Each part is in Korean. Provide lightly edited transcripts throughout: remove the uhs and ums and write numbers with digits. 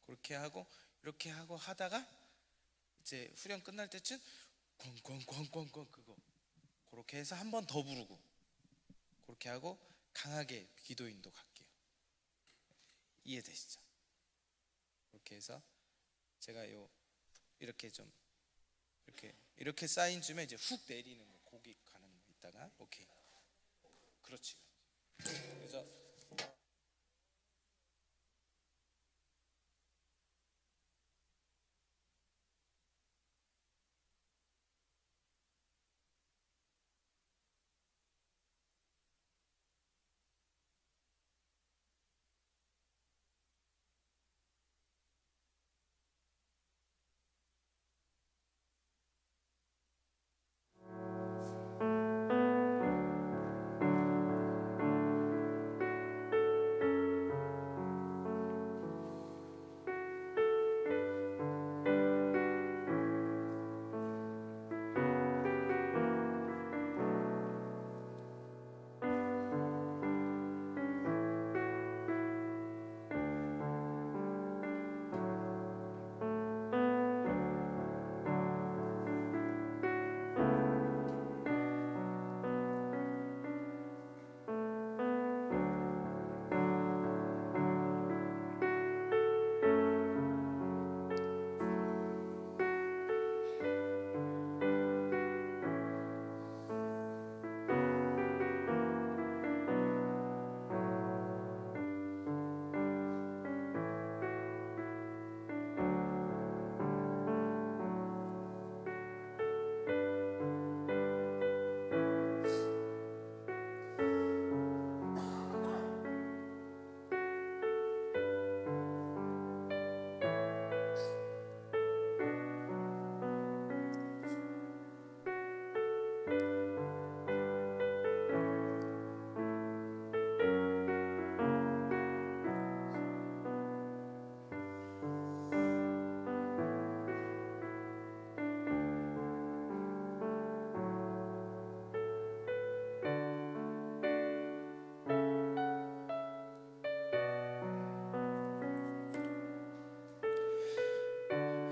그렇게 하고 이렇게 하고 하다가 이제 후렴 끝날 때쯤 꽝꽝꽝꽝꽝 그거 그렇게 해서 한 번 더 부르고 그렇게 하고 강하게 기도인도 갈게요. 이해되시죠? 그렇게 해서 제가 이렇게 좀 이렇게 쌓인 쯤에 이제 훅 내리는 거 고기 가는 거 있다가 오케이 그렇지. 그래서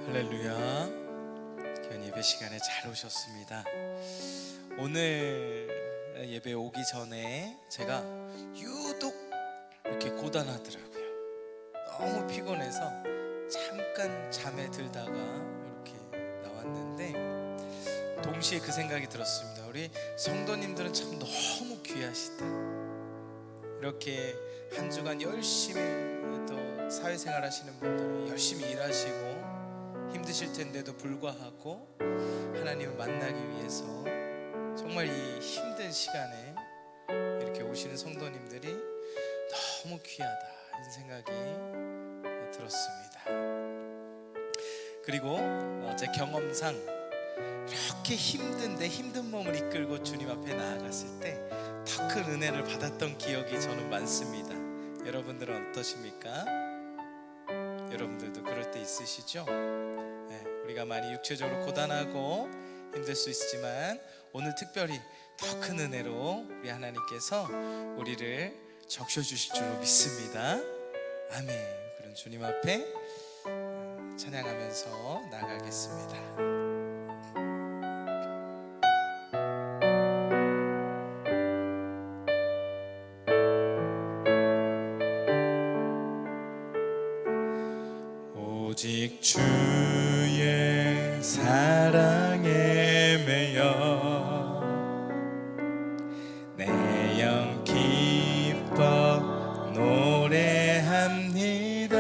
할렐루야. 귀한 예배 시간에 잘 오셨습니다. 오늘 예배 오기 전에 제가 유독 이렇게 고단하더라고요. 너무 피곤해서 잠깐 잠에 들다가 이렇게 나왔는데 동시에 그 생각이 들었습니다. 우리 성도님들은 참 너무 귀하시다. 이렇게 한 주간 열심히 또 사회생활 하시는 분들은 열심히 일하시고 힘드실 텐데도 불구하고 하나님을 만나기 위해서 정말 이 힘든 시간에 이렇게 오시는 성도님들이 너무 귀하다 이런 생각이 들었습니다. 그리고 제 경험상 이렇게 힘든데 힘든 몸을 이끌고 주님 앞에 나아갔을 때 더 큰 은혜를 받았던 기억이 저는 많습니다. 여러분들은 어떠십니까? 여러분들도 그럴 때 있으시죠? 우리가 많이 육체적으로 고단하고 힘들 수 있지만 오늘 특별히 더 큰 은혜로 우리 하나님께서 우리를 적셔주실 줄로 믿습니다. 아멘. 그럼 주님 앞에 찬양하면서 나가겠습니다. 오직 주의 사랑에 매여 내 영 기뻐 노래합니다.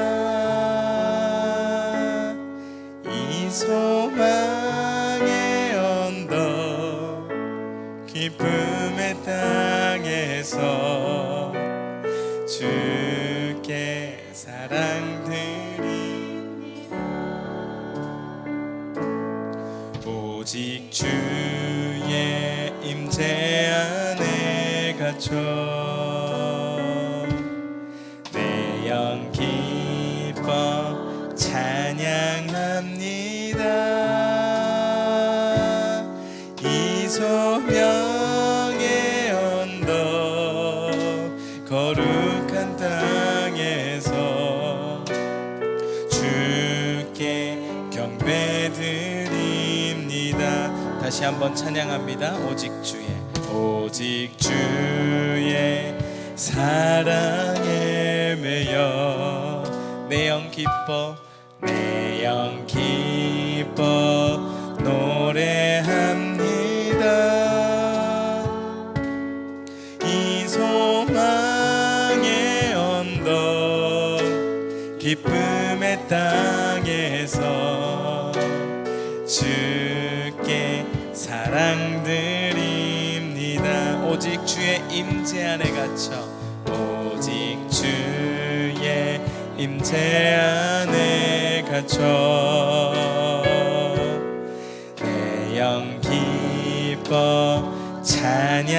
이 소망의 언덕 기쁨의 땅에서 주께 사랑드리 오직 주의 임재 안에 갇혀 내 영 기뻐 찬양합니다. 이 소명의 언덕 거룩한 땅에서 주 다시 한번 찬양합니다. 오직 주의 사랑에 매여 내 영 기뻐 노래합니다. 이 소망의 언덕 기쁨의 땅에서 주께 사랑드립니다. 오직 주의 임재 안에 갇혀 오직 주의 임재 안에 갇혀 내 영 기뻐 찬양합니다.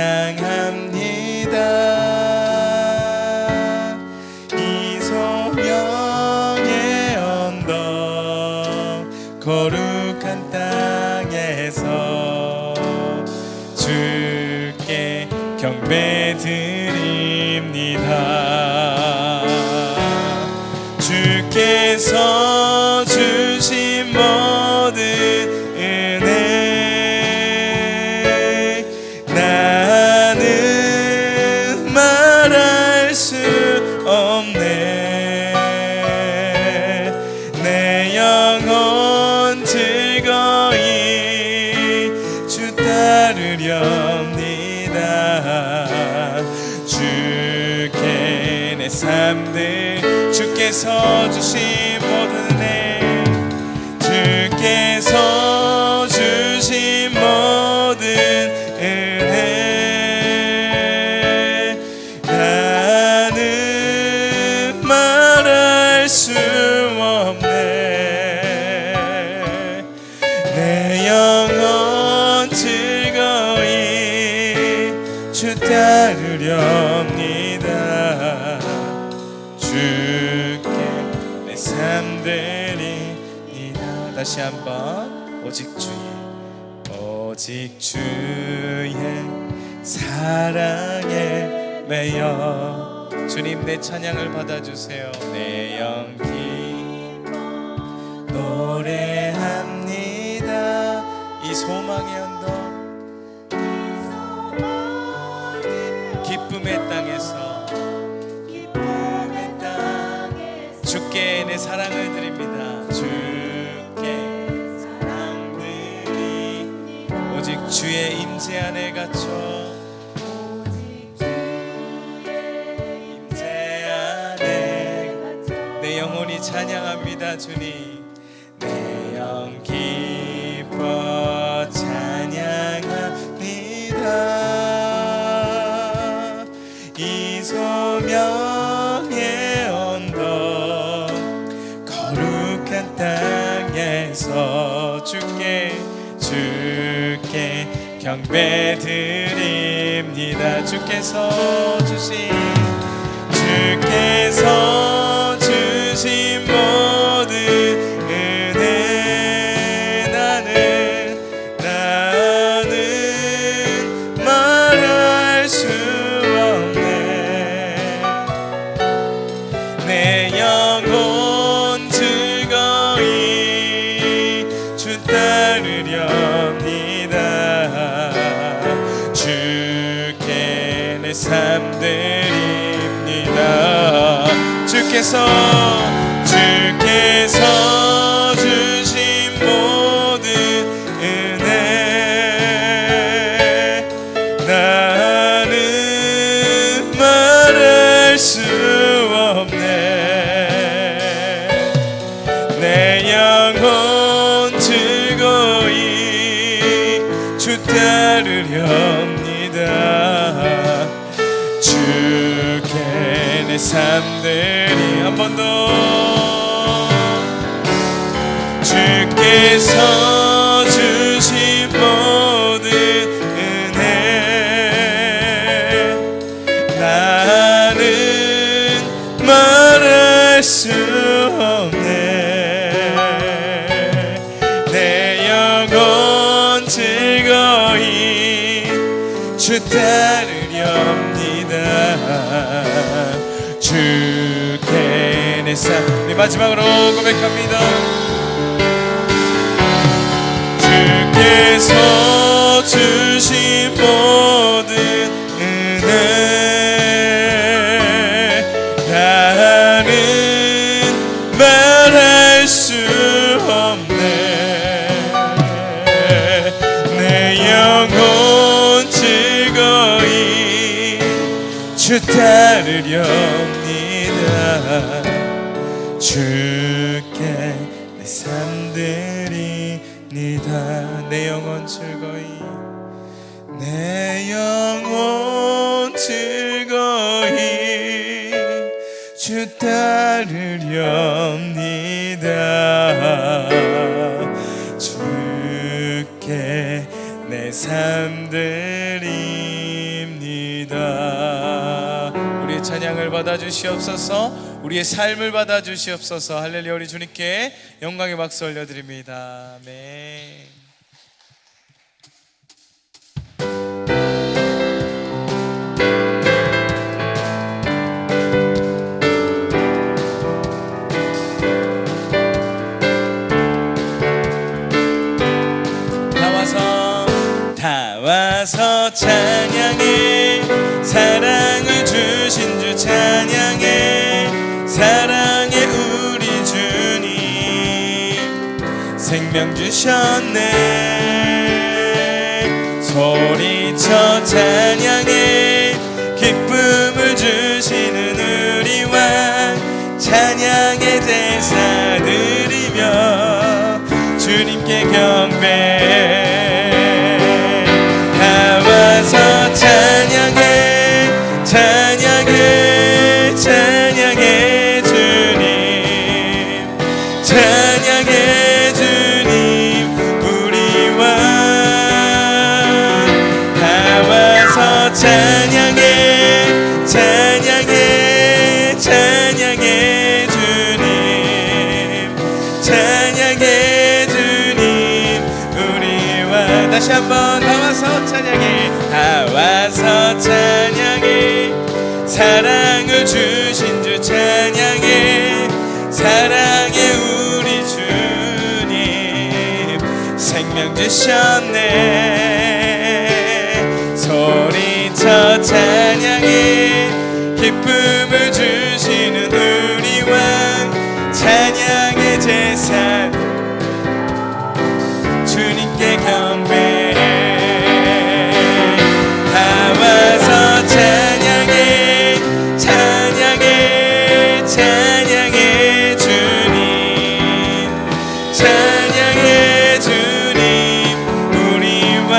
이 소명의 언덕 거룩한 땅에서 주께 경배드립니다. 주께서 주신 모든 은혜 나는 말할 수 없네. 내 영혼 즐거이 주 따르렵니다. 주께 내 삶들 주께서 주신 모든 은혜 주께서 주신 모든 은혜 나는 말할 수 없네. 내 영혼 즐거이 주 따르렵니다. 주께 내 삶드립니다. 다시 한번 오직 주의 사랑에 매여 주님 내 찬양을 받아주세요. 내 영 기뻐 노래합니다. 이 소망의 언덕 기쁨의 땅에서 주께 내 사랑을 드립니다. 주께 사랑드리 오직 주의 임재 안에 갇혀 임재 안에 내 영혼이 찬양합니다. 주님 내 영 기뻐 찬양합니다. 이 소명의 언덕 거룩한 땅에서 주께 경배드립니다. 주께서 주신 모든 은혜 나는 말할 수 없네. 내 영혼 즐거이 주 따르렵니다. 주께 내 삶드립니다. 주께서 주신 모든 은혜 나는 말할 수 없네. 내 영혼 즐거이 주 따르렵니다. 주께 내 삶들이 한 번 더 주께서 주신 모든 은혜 나는 말할 수 없네. 내 영혼 즐거이 주 따르렵니다. 주께 내 삶 네, 마지막으로 고백합니다. 주께서 주신 모든 은혜 나는 말할 수 없네. 내 영혼 즐거이 주 따르렵니다. 주께 내 삶 드립니다. 내 영혼 즐거이 내 영혼 즐거이 주 따르렵니다. 주께 내 삶 드립니다. 우리의 찬양을 받아주시옵소서. 우리의 삶을 받아주시옵소서. 할렐루야. 우리 주님께 영광의 박수 올려드립니다. 아멘. 다 와서 찬양해. 사랑을 주신 주 찬양해. 사랑해 우리 주님 생명 주셨네. 소리쳐 찬양해. 기쁨을 주시는 우리 왕 찬양의 제사 드리며 주님께 경배. 찬양해 찬양해 찬양해 주님 찬양해 주님 우리 왕 다 와서 찬양해 찬양해 찬양해 주님 찬양해 주님 우리 왕. 다시 한번 다 와서 찬양해. 다 와서 찬양해. 사랑을 주신 주 찬양해. 사랑해 우리 주님 생명 주셨네. 소리쳐 찬양해. 기쁨을 주시는 우리 왕 찬양의 제사 주님께 경배. 찬양해 찬양해 찬양해 주님 찬양해 주님 우리 왕.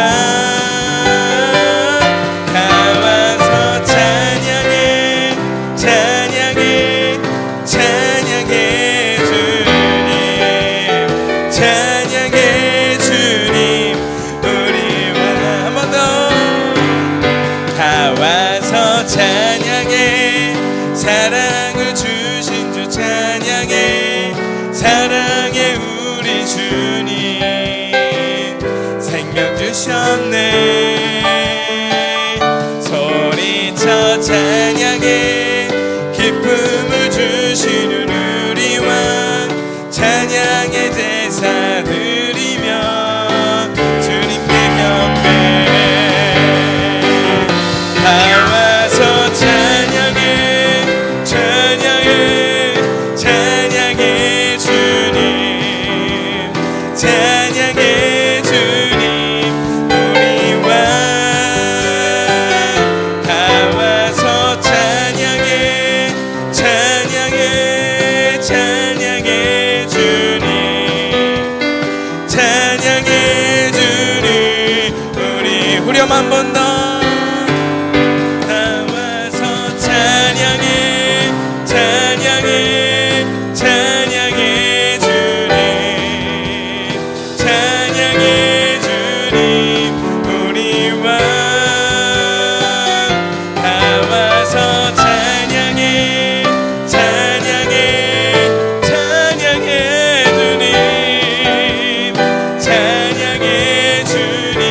다 와서 찬양해 찬양해 찬양해 주님 찬양해 주님 우리 왕. 한 번 더. 다 와서 찬양해. 사랑을 주신 주 찬양해. 사랑해 우리 주님 생명 주셨네. 소리쳐 찬양해. 기쁨을 주시는 우리 왕 찬양의 제사 드리며 주님께 경배. 다 와서 찬양해 찬양해 찬양해 주님 찬양해 주님 우리 왕. 다 와서 찬양해 찬양해 찬양해 주님 찬양해 주님 우리. 후렴 한 번 더. 찬양해 찬양해 주님 찬양해 주님 우리 왕. 다 와서 찬양해 찬양해 찬양해 주님 찬양해 주님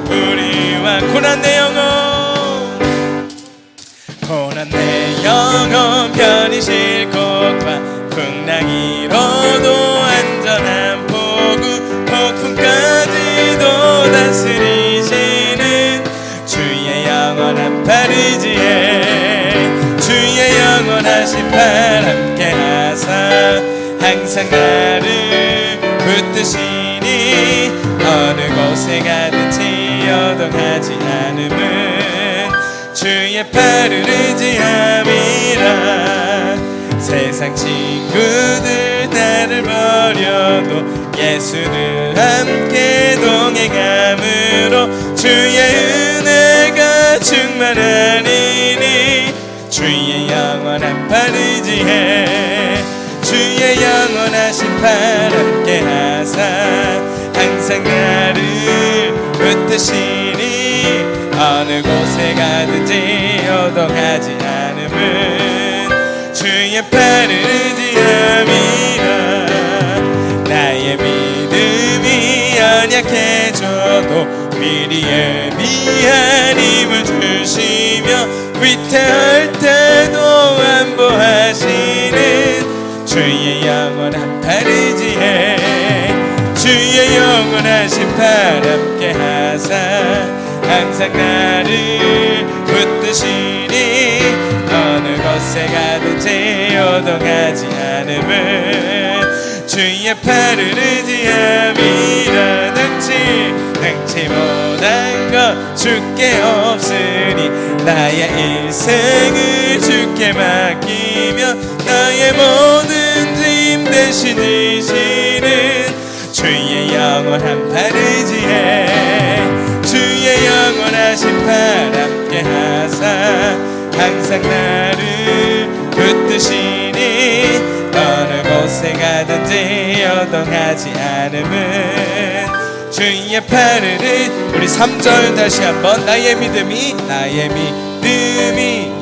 우리 왕. 고난 항상 나를 붙드시니 어느 곳에 가든지 요동하지 않음은 주의 팔을 의지함이라. 세상 친구들 나를 버려도 예수는 함께 동행함으로 주의 은혜가 충만하리니 주의 영원한 팔 의지해 주의 영원하신 팔 함께 하사 항상 나를 붙드시니 어느 곳에 가든지 요동하지 않음은 주의 팔을 의지함이라. 나의 믿음이 연약해져도 미리 예비한 힘을 주시며 위태할 때도 안보하시는 주의 영원한 팔 의지해 주의 영원하신 팔 함께 하사 항상 나를 붙드시니 어느 곳에 가든지 요동하지 않음은 주의 팔을 의지함이라. 능치 못한 것 주께 없으니 나의 일생을 주께 맡기며 나의 모든 짐 대신 지시는 주의 영원한 팔 의지해 주의 영원하신 팔 함께 하사 항상 나를 붙드시니 어느 곳에 가든지 요동하지 않음은 주의 팔을 우리 3절 다시 한번. 나의 믿음이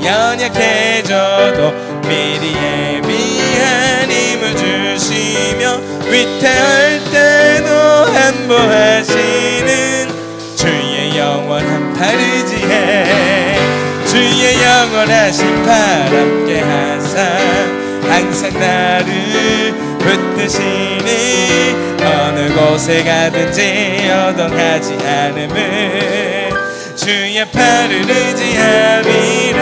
연약해져도 미리 예비한 힘을 주시며 위태할 때도 안보하시는 주의 영원한 팔 의지해 주의 영원하신 팔 함께 하사 항상 나를 붙드시니 어느 곳에 가든지 요동하지 않음은 주의 팔을 의지함이라.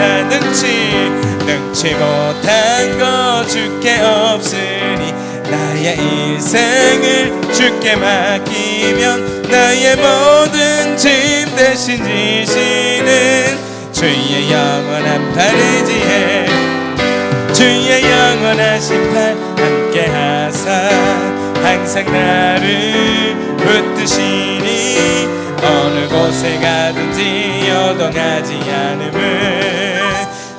능치 못한 것 주께 없으니 나의 일생을 주께 맡기면 나의 모든 짐 대신 지시는 주의 영원한 팔 의지해 주의 영원하신 팔 함께 하사 항상 나를 붙드시니 어느 곳에 가든지 요동하지 않음은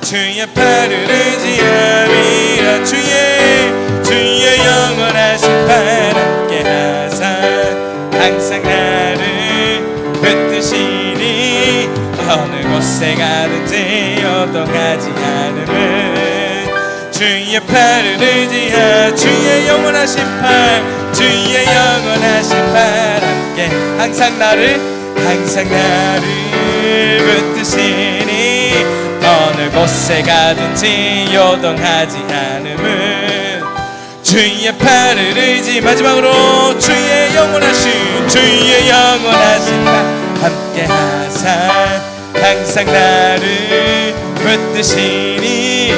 주의 팔을 의지함이라. 주의 영원하신 팔 함께 하사 항상 나를 붙드시니 어느 곳에 가든지 요동하지 않음은 주의 팔을 의지하 주의 영원하신 팔 주의 영원하신 팔 함께 항상 나를 붙드시니 어느 곳에 가든지 요동하지 않음은 주의 팔을 의지. 마지막으로 주의 영원하신 팔 함께 하사 항상 나를 붙드시니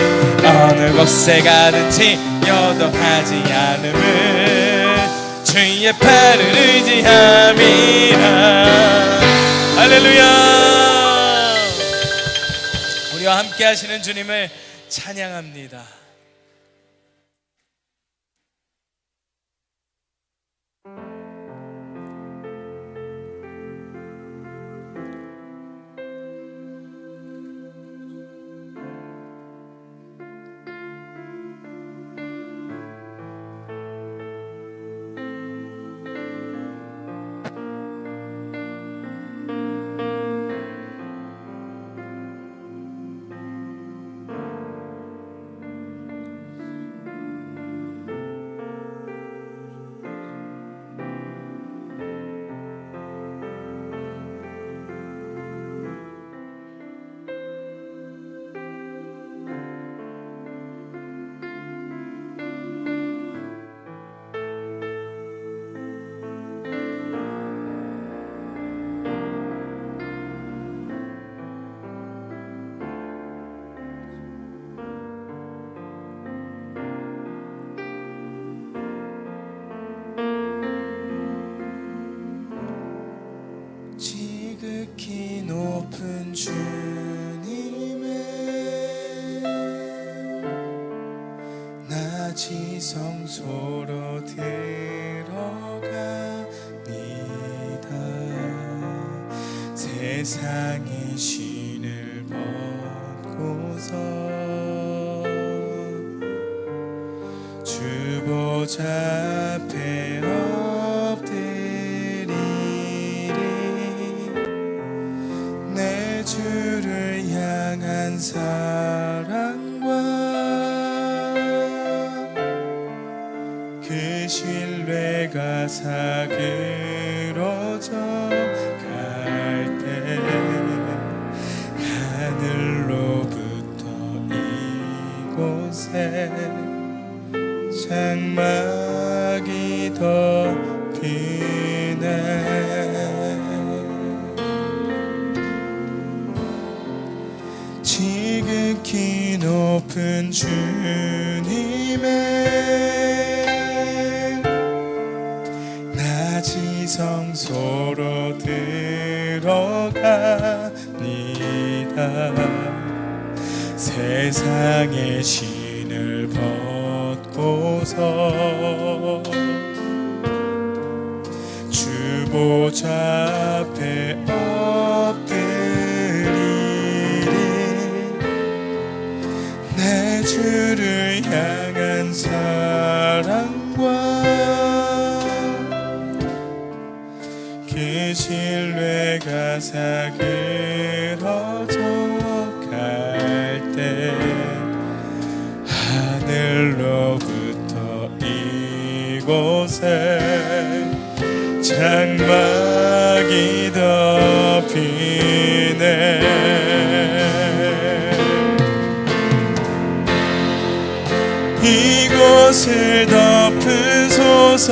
어느 곳에 가든지 요동하지 않음은 주의 팔을 의지함이라. 할렐루야. 우리와 함께 하시는 주님을 찬양합니다. 높은 주님의 낮이 성소로 들어갑니다. 세상의 신을 벗고서 주 보좌 앞에 엎드리리. 내 주를 향한 사랑과 그 신뢰가 사그러져 갈 때 하늘로부터 이곳에 장막이 덮이네. 지극히 높은 주님의 낮이 성소로 들어갑니다. 세상의 신을 벗고서 주 보좌 앞에 엎드리리. 내 주를 향한 사랑과 그 신뢰가 사그러져 갈 때 하늘로부터 이곳에 장막이 덮이네. 이곳을 덮으소서.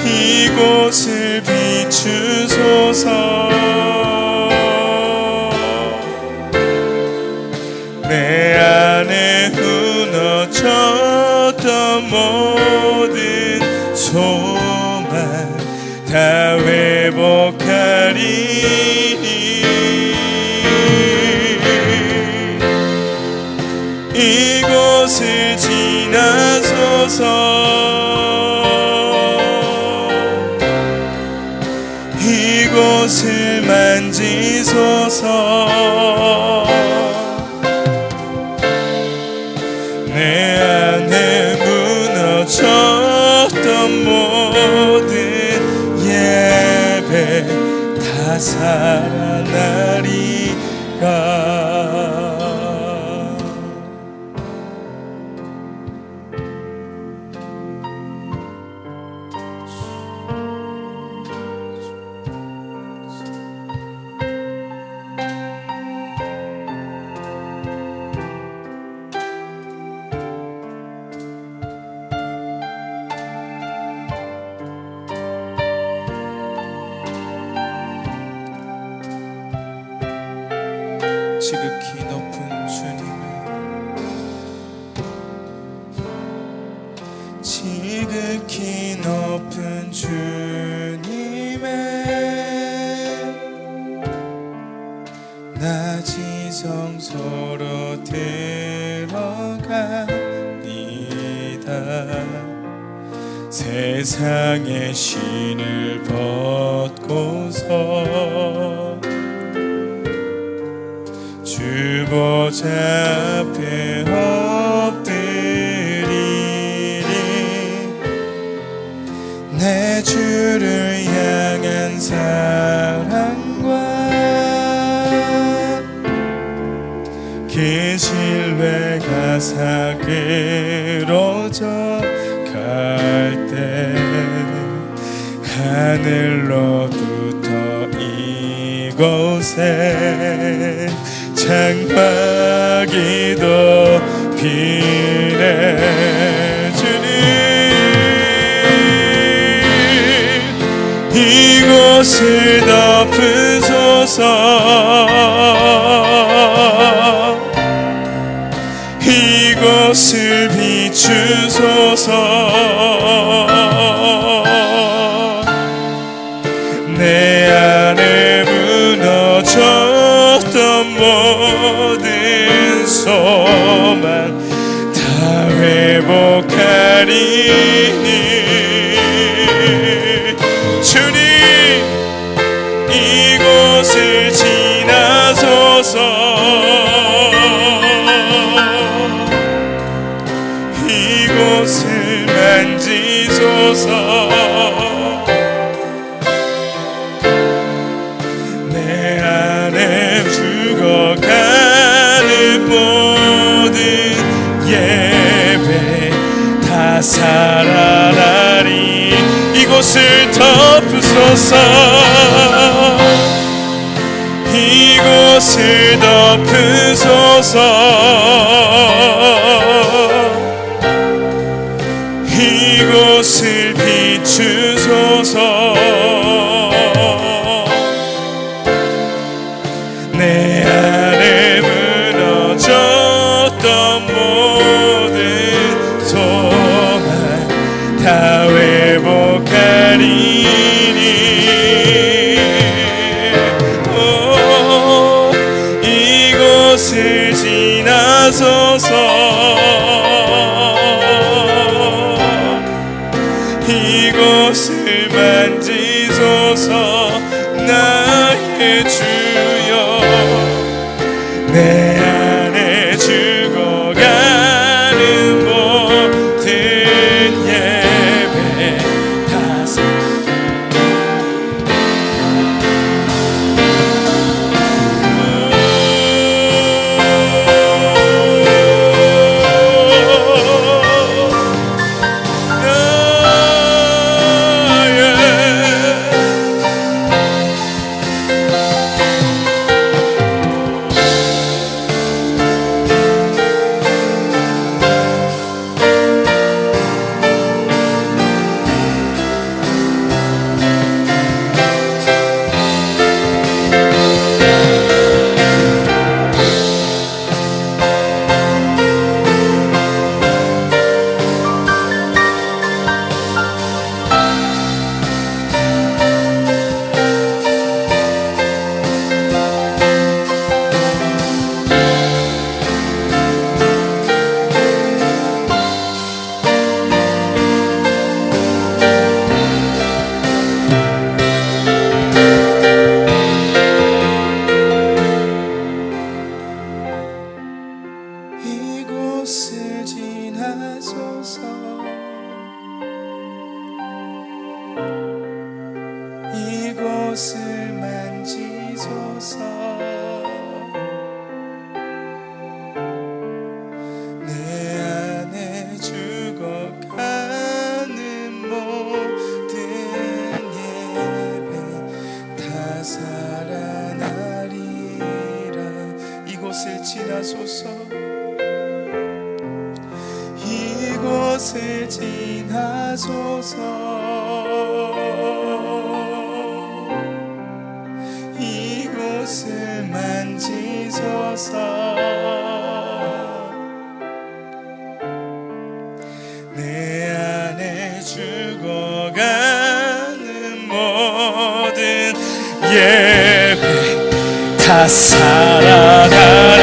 이곳을 비추소서. 내 안에 무너졌던 모든 소망 다 회복하리니. 이곳을 지나소서. 이곳을 만지소서. 내 안에 무너졌던 모든 예배 다 살아나리라. 지극히 높은 주님의 지극히 높은 주님의 낮이 성소로 들어갑니다. 세상의 신을 벗고서 주 보좌 앞에 엎드리리. 내 주를 향한 사랑과 그 신뢰가 사그러져 갈 때 하늘로부터 이곳에 장막이 덮이네. 주님 이곳을 덮으소서. 이곳을 비추소서. 소망 다 회복하리니 주님 이곳을 지나소서 이곳을 만지소서 내 안에 죽어가는 모든 예배 다 살아나리 이곳을 덮으소서 이곳을 덮으소서 이곳을 비추소서 내 안에 무너졌던 모든 소망 다 회복하리니 이곳을 지나소서 이곳을 만지소서 나의 주여 내 안에 죽어가는 모든 예배 다 이곳을 지나소서 이곳을 만지소서 내 안에 죽어가는 모든 예배 다 살아나리라 이곳을 지나소서 이곳을 지나소서 이곳을 만지소서 내 안에 죽어가는 모든 예배 다 살아나리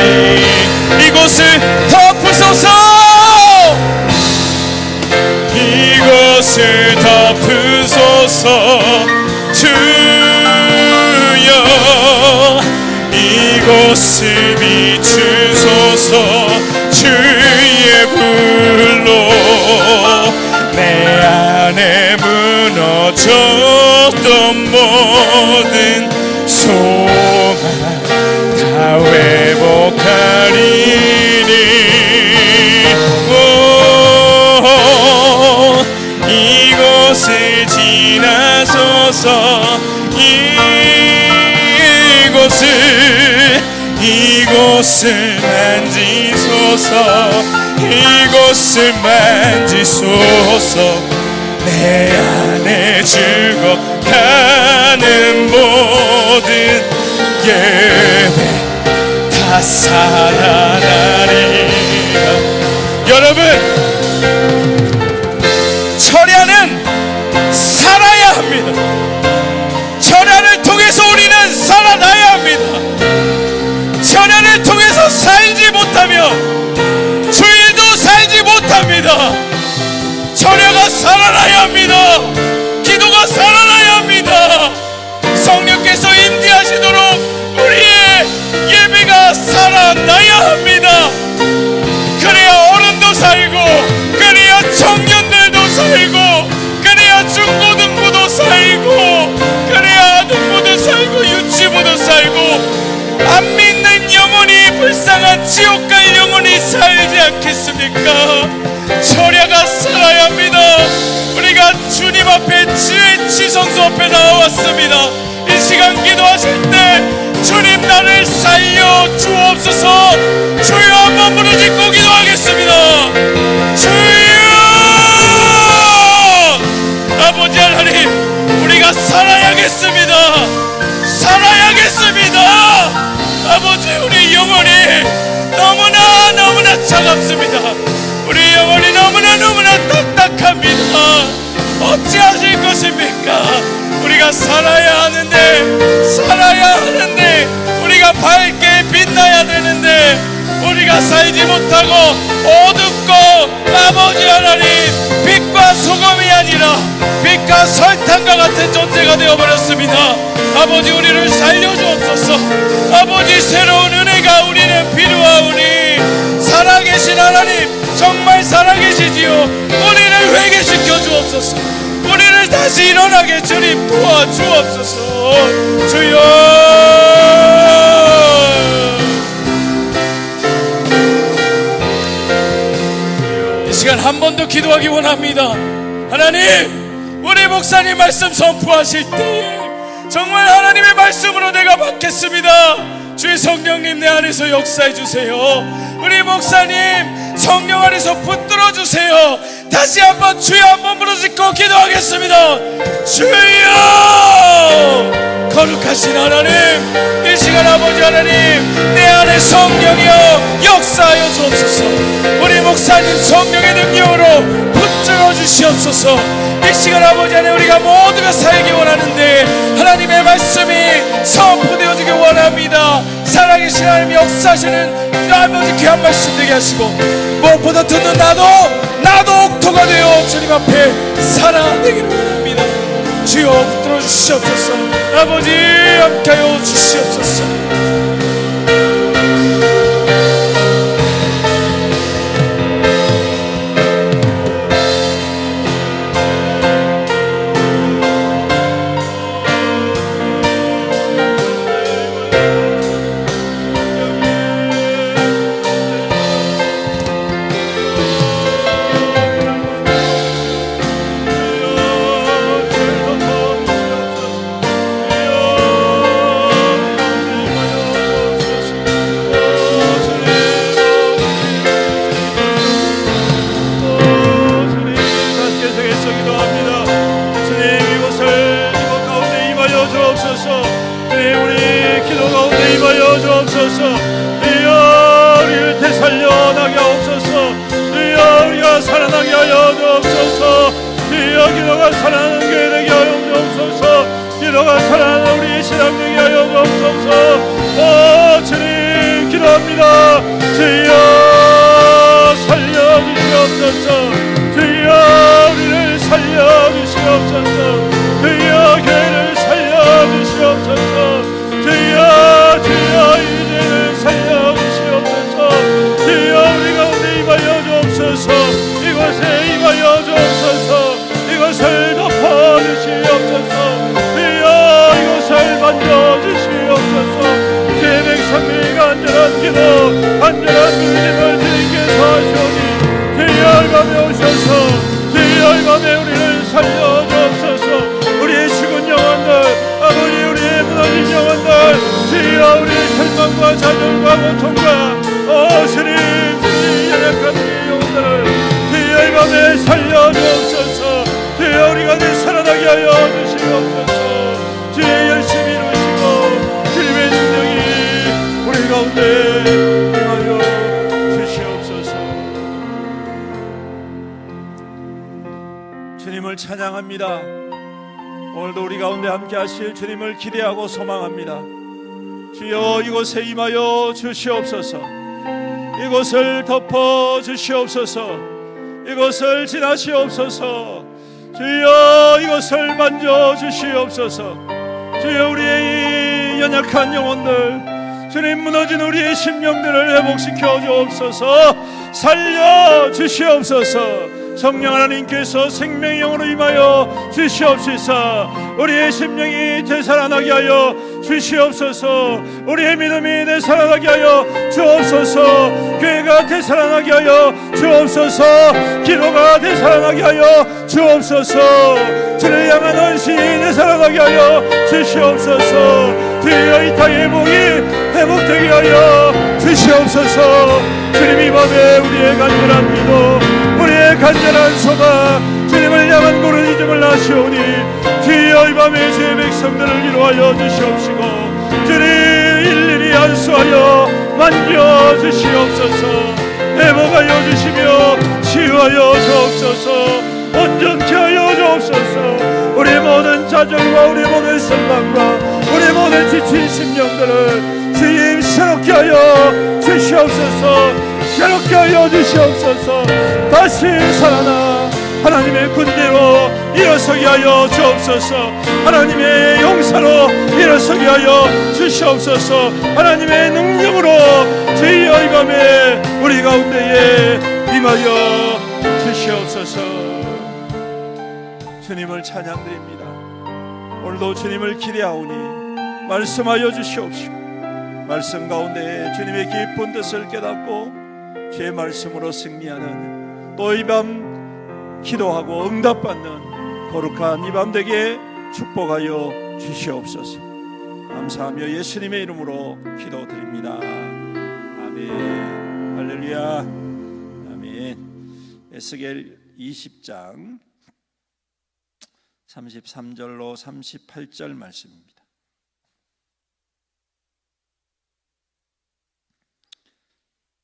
이곳을 덮으소서 이곳을 덮으소서 주여 이곳을 비추소서 주의 불로 내 안에 무너졌던 모든 소망 다 회복하리니 이곳을 지나소서 이곳을 만지소서 이곳을 만지소서 내 안에 죽어가는 모든 예배 다 살아나리라 여러분 철야는 살아야 합니다. 철야를 통해서 우리는 살아나야 합니다. 철야를 통해서 살지 못하면 살지 않겠습니까? 철야가 살아야 합니다. 우리가 주님 앞에 주의 지성소 앞에 나왔습니다. 이 시간 기도하실 때 주님 나를 살려 주옵소서. 주여 한번 부르짖고 기도하겠습니다. 주여 아버지 하나님, 우리가 살아야겠습니다. 살아야겠습니다. 아버지, 우리 영혼이 너무나 차갑습니다. 우리 영혼이 너무나 딱딱합니다. 어찌하실 것입니까? 우리가 살아야 하는데 우리가 밝게 빛나야 되는데 우리가 살지 못하고 어둡고, 아버지 하나님, 빛과 소금이 아니라 빛과 설탕과 같은 존재가 되어버렸습니다. 아버지, 우리를 살려주옵소서. 아버지, 새로운 은혜가 우리는 필요하오니 살아계신 하나님, 정말 살아계시지요. 우리를 회개시켜 주옵소서. 우리를 다시 일어나게 주님 도와주옵소서. 주여, 이 시간 한 번 더 기도하기 원합니다. 하나님, 우리 목사님 말씀 선포하실 때에 정말 하나님의 말씀으로 내가 받겠습니다. 주의 성령님 내 안에서 역사해 주세요. 우리 목사님 성령 안에서 붙들어 주세요. 다시 한번 주여 한번 부르짖고 기도하겠습니다. 주여, 거룩하신 하나님, 이 시간 아버지 하나님, 내 안에 성령이여 역사하여 주옵소서. 우리 목사님 성령의 능력으로 붙들어 주시옵소서. 이 시간 아버지 하나님, 우리가 모두가 살기 원하는데 하나님의 말씀이 선포되어지기 원합니다. 살아계신 하나님 역사하시는 아버지 귀한 말씀 되게 하시고, 무엇보다 듣는 나도 옥토가 되어 주님 앞에 살아내기를 원합니다. 주여 붙들어 주시옵소서. 아버지 함께하여 주시옵소서. 주님을 찬양합니다. 오늘도 우리 가운데 함께 하실 주님을 기대하고 소망합니다. 주여, 이곳에 임하여 주시옵소서. 이곳을 덮어 주시옵소서. 이곳을 지나시옵소서. 주여, 이곳을 만져 주시옵소서. 주여, 우리의 이 연약한 영혼들, 주님, 무너진 우리의 심령들을 회복시켜 주옵소서. 살려 주시옵소서. 성령 하나님께서 생명의 영으로 임하여 주시옵소서. 우리의 심령이 되살아나게 하여 주시옵소서. 우리의 믿음이 되살아나게 하여 주옵소서. 교회가 되살아나게 하여 주옵소서. 기도가 되살아나게 하여 주옵소서. 주를 향한 헌신이 되살아나게 하여 주시옵소서. 주여 이 땅의 복이 회복되게 하여 주시옵소서. 주님 이 밤에 우리의 간절한 기도, 우리의 간절한 소망, 주님을 향한 고른 잊음을 하시오니 주여 이 밤에 주의 백성들을 위로하여 주시옵시고 주님 일일이 안수하여 만져 주시옵소서. 회복하여 주시며 치유하여 주옵소서. 온전케 하여 주옵소서. 우리 모든 좌절과 우리 모든 선망과 우리 모든 지친 심령들을 주님 새롭게 하여 주시옵소서. 새롭게 하여 주시옵소서. 다시 살아나 하나님의 군대로 일어서게 하여 주옵소서. 하나님의 용사로 일어서게 하여 주시옵소서. 하나님의 능력으로 주여 이 밤에 우리 가운데에 임하여 주시옵소서. 주님을 찬양드립니다. 오늘도 주님을 기대하오니 말씀하여 주시옵시고 말씀 가운데 주님의 깊은 뜻을 깨닫고 주의 말씀으로 승리하는 또 이 밤 기도하고 응답받는 거룩한 이 밤 되게 축복하여 주시옵소서. 감사하며 예수님의 이름으로 기도드립니다. 아멘. 할렐루야. 아멘. 에스겔 20장 33절로 38절 말씀입니다.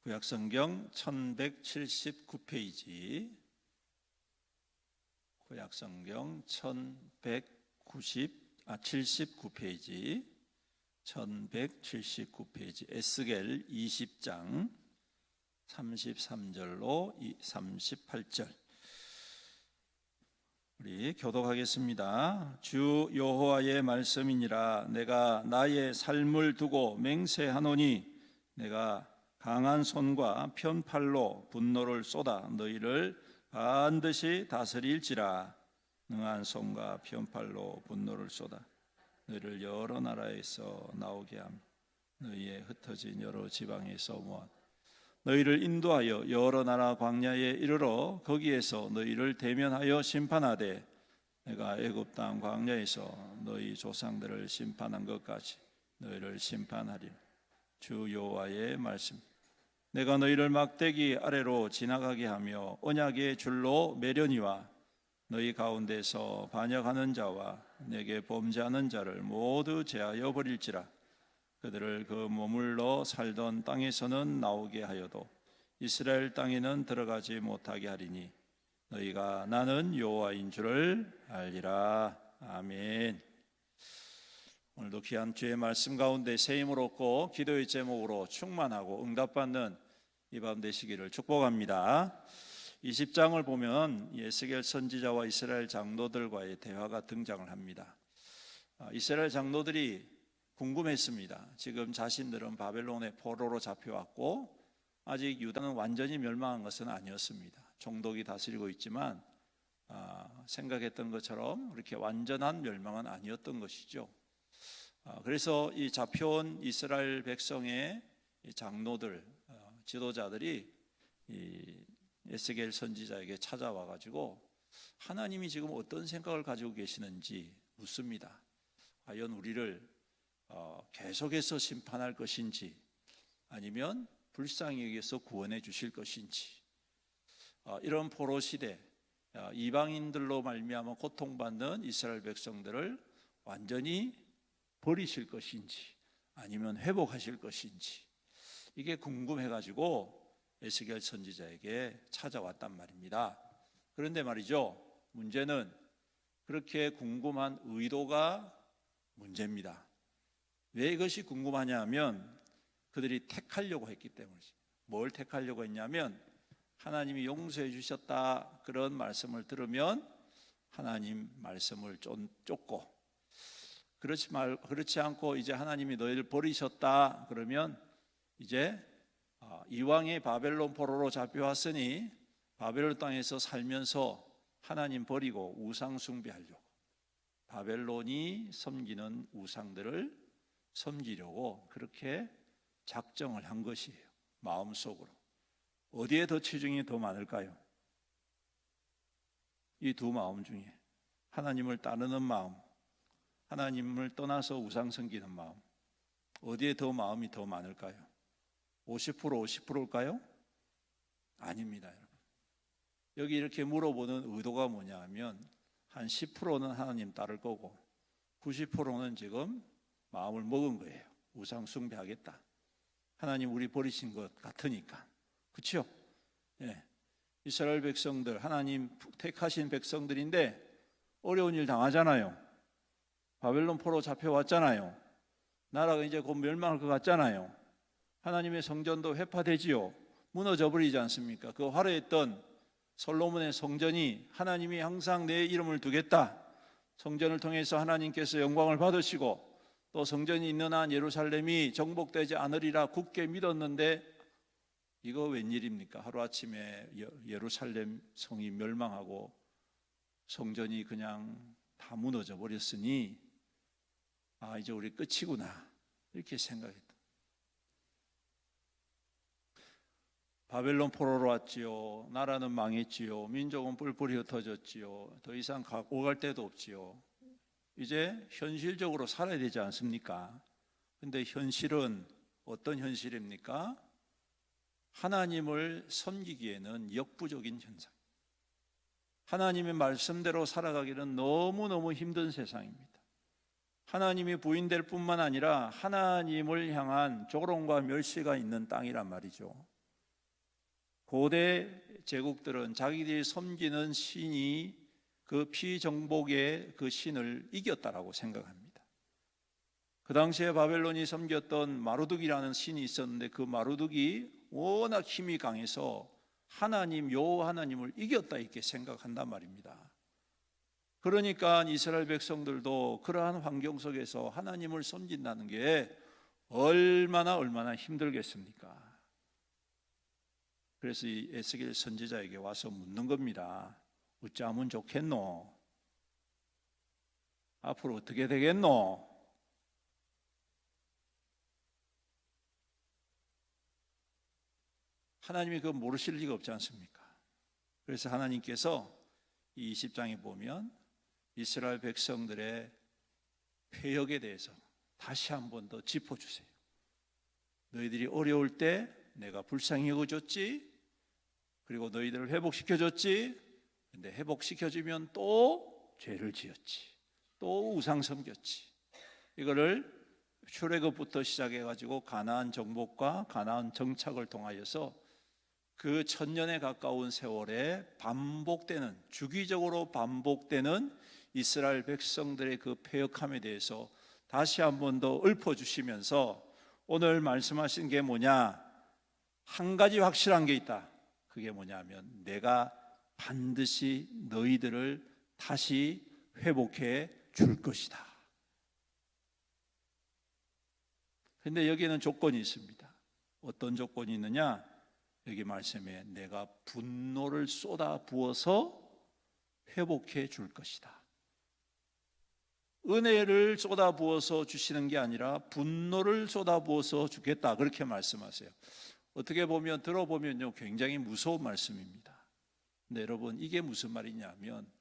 구약성경 1179페이지, 구약성경 79페이지, 1179페이지, 에스겔 20장 33절로 38절 우리 교독하겠습니다. 주 여호와의 말씀이니라. 내가 나의 삶을 두고 맹세하노니 내가 강한 손과 편팔로 분노를 쏟아 너희를 반드시 다스릴지라. 능한 손과 편팔로 분노를 쏟아 너희를 여러 나라에서 나오게 하며 너희의 흩어진 여러 지방에서 모아 너희를 인도하여 여러 나라 광야에 이르러 거기에서 너희를 대면하여 심판하되 내가 애굽 땅 광야에서 너희 조상들을 심판한 것까지 너희를 심판하리. 주 여호와의 말씀. 내가 너희를 막대기 아래로 지나가게 하며 언약의 줄로 매려니와 너희 가운데서 반역하는 자와 내게 범죄하는 자를 모두 제하여 버릴지라. 그들을 그 머물러 살던 땅에서는 나오게 하여도 이스라엘 땅에는 들어가지 못하게 하리니 너희가 나는 여호와인 줄을 알리라. 아멘. 오늘도 귀한 주의 말씀 가운데 새 힘을 얻고 기도의 제목으로 충만하고 응답받는 이 밤 되시기를 축복합니다. 20장을 보면 에스겔 선지자와 이스라엘 장로들과의 대화가 등장을 합니다. 이스라엘 장로들이 궁금했습니다. 지금 자신들은 바벨론의 포로로 잡혀왔고 아직 유다는 완전히 멸망한 것은 아니었습니다. 총독이 다스리고 있지만 생각했던 것처럼 그렇게 완전한 멸망은 아니었던 것이죠. 그래서 이 잡혀온 이스라엘 백성의 장로들, 지도자들이 이 에스겔 선지자에게 찾아와 가지고 하나님이 지금 어떤 생각을 가지고 계시는지 묻습니다. 과연 우리를 계속해서 심판할 것인지 아니면 불쌍히 여기서 구원해 주실 것인지, 이런 포로 시대 이방인들로 말미암아 고통받는 이스라엘 백성들을 완전히 버리실 것인지 아니면 회복하실 것인지, 이게 궁금해가지고 에스겔 선지자에게 찾아왔단 말입니다. 그런데 말이죠, 문제는 그렇게 궁금한 의도가 문제입니다. 왜 이것이 궁금하냐 하면 그들이 택하려고 했기 때문이죠. 뭘 택하려고 했냐면 하나님이 용서해 주셨다 그런 말씀을 들으면 하나님 말씀을 쫓고, 그렇지 않고 이제 하나님이 너희를 버리셨다 그러면 이제 이왕에 바벨론 포로로 잡혀왔으니 바벨론 땅에서 살면서 하나님 버리고 우상 숭배하려고, 바벨론이 섬기는 우상들을 섬기려고 그렇게 작정을 한 것이에요. 마음속으로. 어디에 더 치중이 더 많을까요? 이 두 마음 중에 하나님을 따르는 마음, 하나님을 떠나서 우상 섬기는 마음, 어디에 더 마음이 더 많을까요? 50% 50%일까요? 아닙니다, 여러분. 여기 이렇게 물어보는 의도가 뭐냐 하면 한 10%는 하나님 따를 거고 90%는 지금 마음을 먹은 거예요. 우상 숭배하겠다. 하나님 우리 버리신 것 같으니까. 그렇죠? 예. 이스라엘 백성들, 하나님 택하신 백성들인데 어려운 일 당하잖아요. 바벨론 포로 잡혀왔잖아요. 나라가 이제 곧 멸망할 것 같잖아요. 하나님의 성전도 회파되지요. 무너져 버리지 않습니까? 그 화려했던 솔로몬의 성전이 하나님이 항상 내 이름을 두겠다, 성전을 통해서 하나님께서 영광을 받으시고 또 성전이 있는 한 예루살렘이 정복되지 않으리라 굳게 믿었는데 이거 웬일입니까? 하루아침에 예루살렘 성이 멸망하고 성전이 그냥 다 무너져 버렸으니 아, 이제 우리 끝이구나 이렇게 생각했다. 바벨론 포로로 왔지요. 나라는 망했지요. 민족은 뿔뿔이 흩어졌지요. 더 이상 오갈 데도 없지요. 이제 현실적으로 살아야 되지 않습니까? 근데 현실은 어떤 현실입니까? 하나님을 섬기기에는 역부족인 현상. 하나님의 말씀대로 살아가기는 너무너무 힘든 세상입니다. 하나님이 부인될 뿐만 아니라 하나님을 향한 조롱과 멸시가 있는 땅이란 말이죠. 고대 제국들은 자기들이 섬기는 신이 그 피정복의 그 신을 이겼다라고 생각합니다. 그 당시에 바벨론이 섬겼던 마루둑이라는 신이 있었는데 그 마루둑이 워낙 힘이 강해서 하나님, 여호와 하나님을 이겼다 이렇게 생각한단 말입니다. 그러니까 이스라엘 백성들도 그러한 환경 속에서 하나님을 섬긴다는 게 얼마나 힘들겠습니까? 그래서 이 에스겔 선지자에게 와서 묻는 겁니다. 어찌하면 좋겠노? 앞으로 어떻게 되겠노? 하나님이 그거 모르실 리가 없지 않습니까? 그래서 하나님께서 이 20장에 보면 이스라엘 백성들의 패역에 대해서 다시 한 번 더 짚어주세요. 너희들이 어려울 때 내가 불쌍히 여겨줬지, 그리고 너희들을 회복시켜줬지. 근데 회복시켜주면 또 죄를 지었지, 또 우상 섬겼지. 이거를 출애굽부터 시작해가지고 가나안 정복과 가나안 정착을 통하여서 그 1000년에 가까운 세월에 반복되는, 주기적으로 반복되는 이스라엘 백성들의 그 패역함에 대해서 다시 한 번 더 읊어주시면서 오늘 말씀하신 게 뭐냐? 한 가지 확실한 게 있다. 그게 뭐냐면 내가 반드시 너희들을 다시 회복해 줄 것이다. 근데 여기에는 조건이 있습니다. 어떤 조건이 있느냐? 여기 말씀에 내가 분노를 쏟아 부어서 회복해 줄 것이다. 은혜를 쏟아 부어서 주시는 게 아니라 분노를 쏟아 부어서 주겠다, 그렇게 말씀하세요. 어떻게 보면 들어보면요 굉장히 무서운 말씀입니다. 근데 여러분 이게 무슨 말이냐면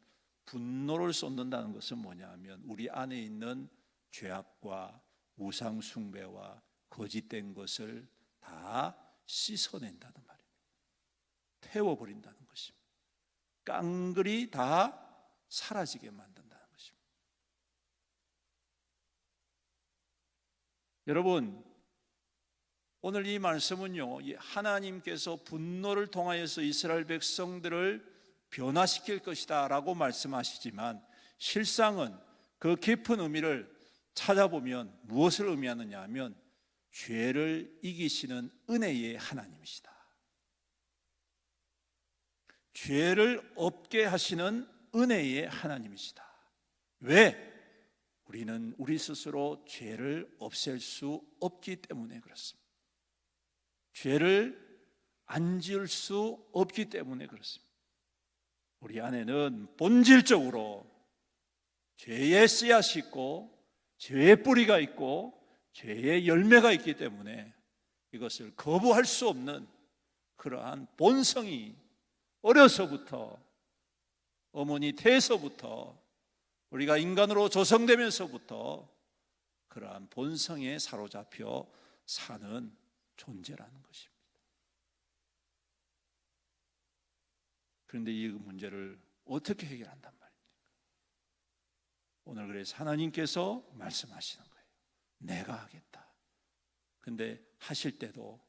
분노를 쏟는다는 것은 뭐냐면 우리 안에 있는 죄악과 우상 숭배와 거짓된 것을 다 씻어낸다는 말입니다. 태워버린다는 것입니다. 깡그리 다 사라지게 만든다는 것입니다. 여러분, 오늘 이 말씀은요 하나님께서 분노를 통하여서 이스라엘 백성들을 변화시킬 것이다 라고 말씀하시지만 실상은 그 깊은 의미를 찾아보면 무엇을 의미하느냐 하면 죄를 이기시는 은혜의 하나님이시다. 죄를 없게 하시는 은혜의 하나님이시다. 왜? 우리는 우리 스스로 죄를 없앨 수 없기 때문에 그렇습니다. 죄를 안 지을 수 없기 때문에 그렇습니다. 우리 안에는 본질적으로 죄의 씨앗이 있고 죄의 뿌리가 있고 죄의 열매가 있기 때문에 이것을 거부할 수 없는 그러한 본성이 어려서부터, 어머니 태에서부터, 우리가 인간으로 조성되면서부터 그러한 본성에 사로잡혀 사는 존재라는 것입니다. 그런데 이 문제를 어떻게 해결한단 말입니까? 오늘 그래서 하나님께서 말씀하시는 거예요. 내가 하겠다. 근데 하실 때도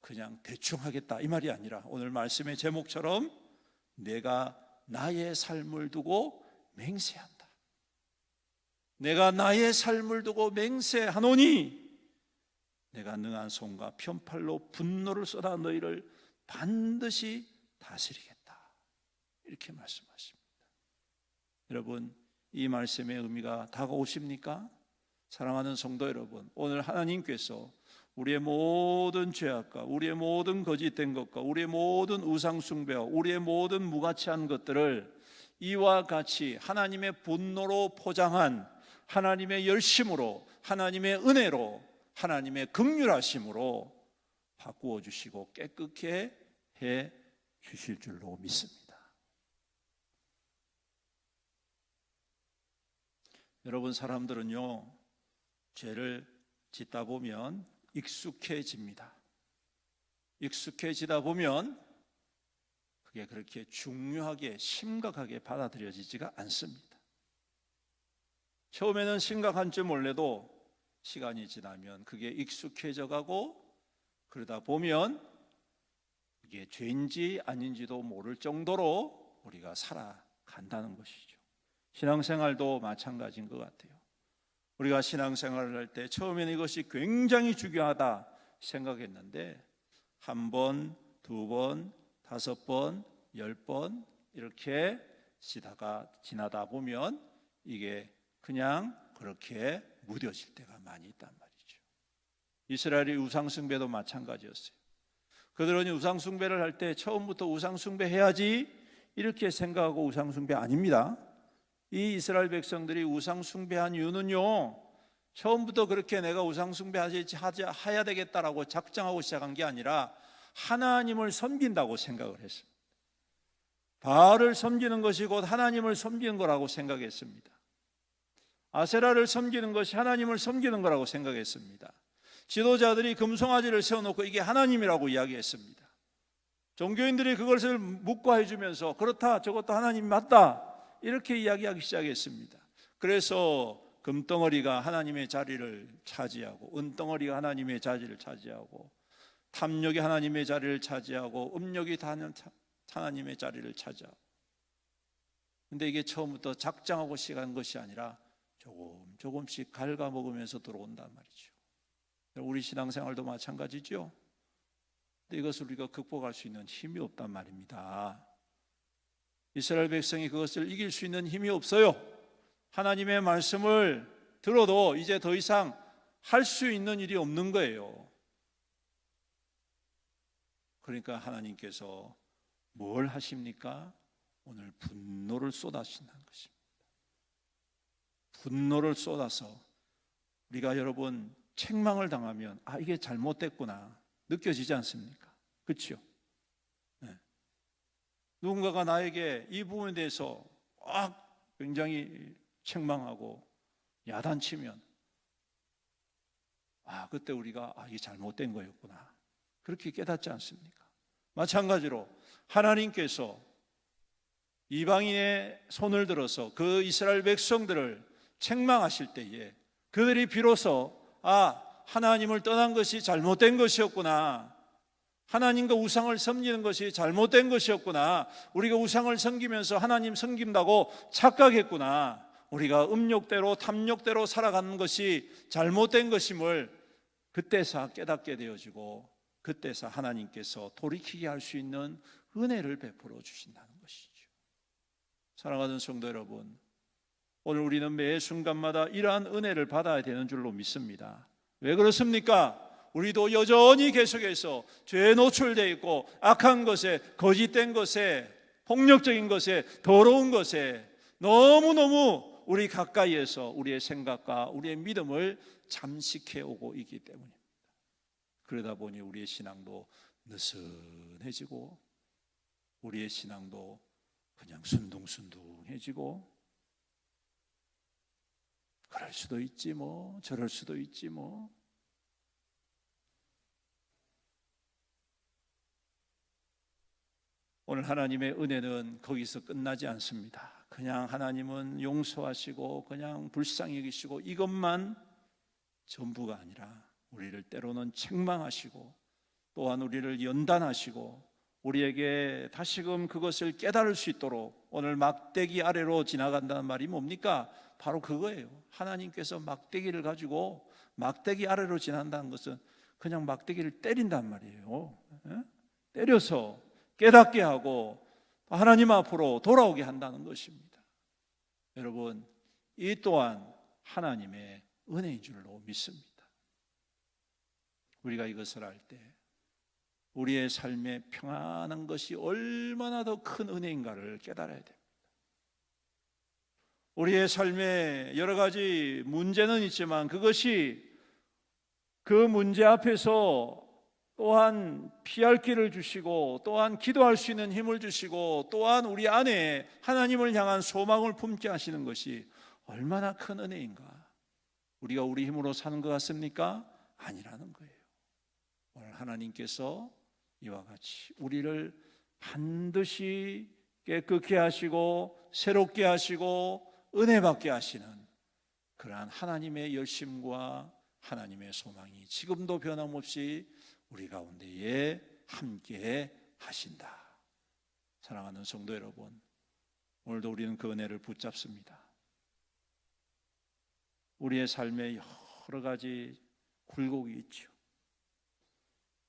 그냥 대충 하겠다 이 말이 아니라 오늘 말씀의 제목처럼 내가 나의 삶을 두고 맹세한다. 내가 나의 삶을 두고 맹세하노니 내가 능한 손과 편팔로 분노를 쏟아 너희를 반드시 다스리겠다. 이렇게 말씀하십니다. 여러분, 이 말씀의 의미가 다가오십니까? 사랑하는 성도 여러분, 오늘 하나님께서 우리의 모든 죄악과 우리의 모든 거짓된 것과 우리의 모든 우상 숭배와 우리의 모든 무가치한 것들을 이와 같이 하나님의 분노로 포장한 하나님의 열심으로, 하나님의 은혜로, 하나님의 긍휼하심으로 바꾸어 주시고 깨끗게 해 주실 줄로 믿습니다. 여러분, 사람들은요, 죄를 짓다 보면 익숙해집니다. 익숙해지다 보면 그게 그렇게 중요하게 심각하게 받아들여지지가 않습니다. 처음에는 심각한 줄 몰라도 시간이 지나면 그게 익숙해져 가고 그러다 보면 이게 죄인지 아닌지도 모를 정도로 우리가 살아간다는 것이죠. 신앙생활도 마찬가지인 것 같아요. 우리가 신앙생활을 할 때 처음에는 이것이 굉장히 중요하다 생각했는데 한 번, 두 번, 5번, 10번 이렇게 지나다 보면 이게 그냥 그렇게 무뎌질 때가 많이 있단 말이죠. 이스라엘의 우상숭배도 마찬가지였어요. 그들은 우상숭배를 할 때 처음부터 우상숭배해야지 이렇게 생각하고 우상숭배 아닙니다. 이 이스라엘 백성들이 우상숭배한 이유는요, 처음부터 그렇게 내가 우상숭배해야 되겠다라고 작정하고 시작한 게 아니라 하나님을 섬긴다고 생각을 했습니다. 바알을 섬기는 것이 곧 하나님을 섬기는 거라고 생각했습니다. 아세라를 섬기는 것이 하나님을 섬기는 거라고 생각했습니다. 지도자들이 금송아지를 세워놓고 이게 하나님이라고 이야기했습니다. 종교인들이 그것을 묵과해 주면서 그렇다, 저것도 하나님 맞다 이렇게 이야기하기 시작했습니다. 그래서 금덩어리가 하나님의 자리를 차지하고 은덩어리가 하나님의 자리를 차지하고 탐욕이 하나님의 자리를 차지하고 음욕이 하나님의 자리를 차지하고, 근데 이게 처음부터 작정하고 시작한 것이 아니라 조금씩 갉아먹으면서 들어온단 말이죠. 우리 신앙생활도 마찬가지죠. 근데 이것을 우리가 극복할 수 있는 힘이 없단 말입니다. 이스라엘 백성이 그것을 이길 수 있는 힘이 없어요. 하나님의 말씀을 들어도 이제 더 이상 할 수 있는 일이 없는 거예요. 그러니까 하나님께서 뭘 하십니까? 오늘 분노를 쏟아신다는 것입니다. 분노를 쏟아서 우리가 여러분 책망을 당하면 이게 잘못됐구나 느껴지지 않습니까? 그렇죠? 네. 누군가가 나에게 이 부분에 대해서 굉장히 책망하고 야단치면 그때 우리가 이게 잘못된 거였구나 그렇게 깨닫지 않습니까? 마찬가지로 하나님께서 이방인의 손을 들어서 그 이스라엘 백성들을 책망하실 때에 그들이 비로소 하나님을 떠난 것이 잘못된 것이었구나, 하나님과 우상을 섬기는 것이 잘못된 것이었구나, 우리가 우상을 섬기면서 하나님 섬긴다고 착각했구나, 우리가 음욕대로 탐욕대로 살아가는 것이 잘못된 것임을 그때서 깨닫게 되어지고 그때서 하나님께서 돌이키게 할 수 있는 은혜를 베풀어 주신다는 것이죠. 사랑하는 성도 여러분, 오늘 우리는 매 순간마다 이러한 은혜를 받아야 되는 줄로 믿습니다. 왜 그렇습니까? 우리도 여전히 계속해서 죄에 노출되어 있고 악한 것에, 거짓된 것에 폭력적인 것에, 더러운 것에 너무너무 우리 가까이에서 우리의 생각과 우리의 믿음을 잠식해 오고 있기 때문입니다. 그러다 보니 우리의 신앙도 느슨해지고 우리의 신앙도 그냥 순둥순둥해지고, 그럴 수도 있지 뭐, 저럴 수도 있지 뭐. 오늘 하나님의 은혜는 거기서 끝나지 않습니다. 그냥 하나님은 용서하시고 그냥 불쌍히 여기시고 이것만 전부가 아니라 우리를 때로는 책망하시고 또한 우리를 연단하시고 우리에게 다시금 그것을 깨달을 수 있도록, 오늘 막대기 아래로 지나간다는 말이 뭡니까? 바로 그거예요. 하나님께서 막대기를 가지고 막대기 아래로 지난다는 것은 그냥 막대기를 때린단 말이에요. 때려서 깨닫게 하고 하나님 앞으로 돌아오게 한다는 것입니다. 여러분, 이 또한 하나님의 은혜인 줄로 믿습니다. 우리가 이것을 알 때 우리의 삶에 평안한 것이 얼마나 더 큰 은혜인가를 깨달아야 됩니다. 우리의 삶에 여러 가지 문제는 있지만 그것이 그 문제 앞에서 또한 피할 길을 주시고 또한 기도할 수 있는 힘을 주시고 또한 우리 안에 하나님을 향한 소망을 품게 하시는 것이 얼마나 큰 은혜인가. 우리가 우리 힘으로 사는 것 같습니까? 아니라는 거예요. 오늘 하나님께서 이와 같이 우리를 반드시 깨끗게 하시고 새롭게 하시고 은혜 받게 하시는 그러한 하나님의 열심과 하나님의 소망이 지금도 변함없이 우리 가운데에 함께 하신다. 사랑하는 성도 여러분, 오늘도 우리는 그 은혜를 붙잡습니다. 우리의 삶에 여러 가지 굴곡이 있죠.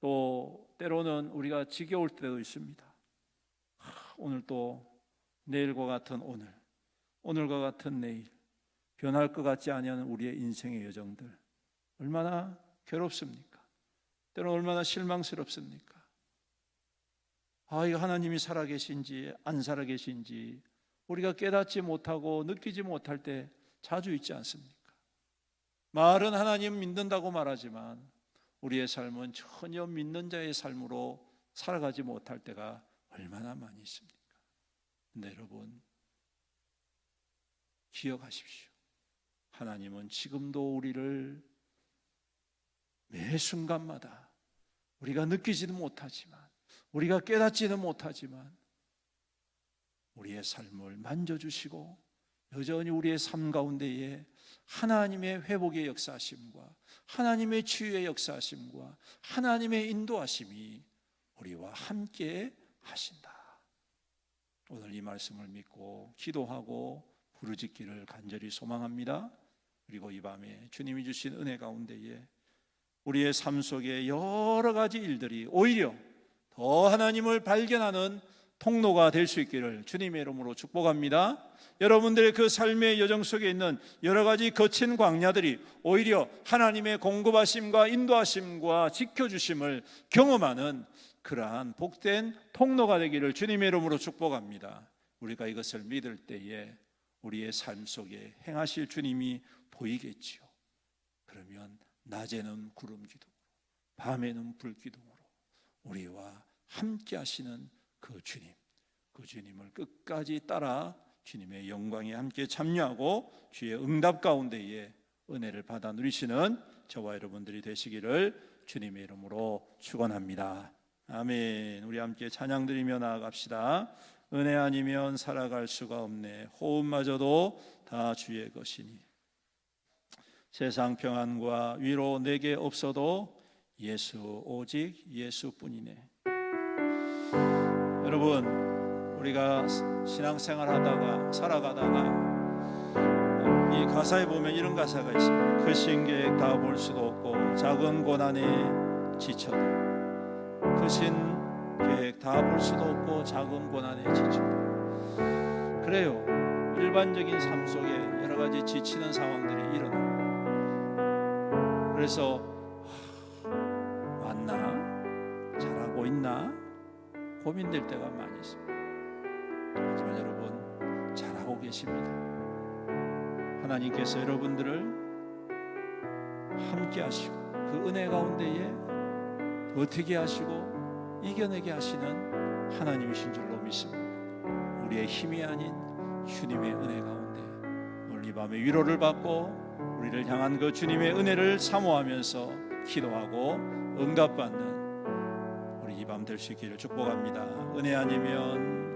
또 때로는 우리가 지겨울 때도 있습니다. 오늘 또 내일과 같은 오늘, 오늘과 같은 내일, 변할 것 같지 아니하는 우리의 인생의 여정들 얼마나 괴롭습니까? 때로는 얼마나 실망스럽습니까? 이거 하나님이 살아계신지 안 살아계신지 우리가 깨닫지 못하고 느끼지 못할 때 자주 있지 않습니까? 말은 하나님 믿는다고 말하지만 우리의 삶은 전혀 믿는 자의 삶으로 살아가지 못할 때가 얼마나 많이 있습니까? 근데 여러분, 기억하십시오. 하나님은 지금도 우리를 매 순간마다 우리가 느끼지는 못하지만, 우리가 깨닫지는 못하지만 우리의 삶을 만져주시고 여전히 우리의 삶 가운데에 하나님의 회복의 역사하심과 하나님의 치유의 역사하심과 하나님의 인도하심이 우리와 함께 하신다. 오늘 이 말씀을 믿고 기도하고 부르짖기를 간절히 소망합니다. 그리고 이 밤에 주님이 주신 은혜 가운데에 우리의 삶 속에 여러 가지 일들이 오히려 더 하나님을 발견하는 통로가 될 수 있기를 주님의 이름으로 축복합니다. 여러분들의 그 삶의 여정 속에 있는 여러 가지 거친 광야들이 오히려 하나님의 공급하심과 인도하심과 지켜주심을 경험하는 그러한 복된 통로가 되기를 주님의 이름으로 축복합니다. 우리가 이것을 믿을 때에 우리의 삶 속에 행하실 주님이 보이겠지요. 그러면 낮에는 구름 기둥으로, 밤에는 불 기둥으로 우리와 함께 하시는 그 주님, 그 주님을 끝까지 따라 주님의 영광에 함께 참여하고 주의 응답 가운데에 은혜를 받아 누리시는 저와 여러분들이 되시기를 주님의 이름으로 축원합니다. 아멘. 우리 함께 찬양 드리며 나아갑시다. 은혜 아니면 살아갈 수가 없네. 호흡마저도 다 주의 것이니. 세상 평안과 위로 내게 없어도 예수, 오직 예수뿐이네. 여러분, 우리가 신앙생활 하다가 살아가다가 이 가사에 보면 이런 가사가 있습니다. 크신 계획 다 볼 수도 없고 작은 고난에 지쳐도, 크신 계획 다 볼 수도 없고 작은 고난에 지쳐도. 그래요. 일반적인 삶 속에 여러 가지 지치는 상황들이 일어납니다. 그래서 맞나? 잘하고 있나? 고민될 때가 많이 있습니다. 하지만 여러분 잘하고 계십니다. 하나님께서 여러분들을 함께 하시고 그 은혜 가운데에 버티게 하시고 이겨내게 하시는 하나님이신 줄로 믿습니다. 우리의 힘이 아닌 주님의 은혜 가운데 오늘 이 밤에 위로를 받고 우리를 향한 그 주님의 은혜를 사모하면서 기도하고 응답받는 우리 이 밤 될 수 있기를 축복합니다. 은혜 아니면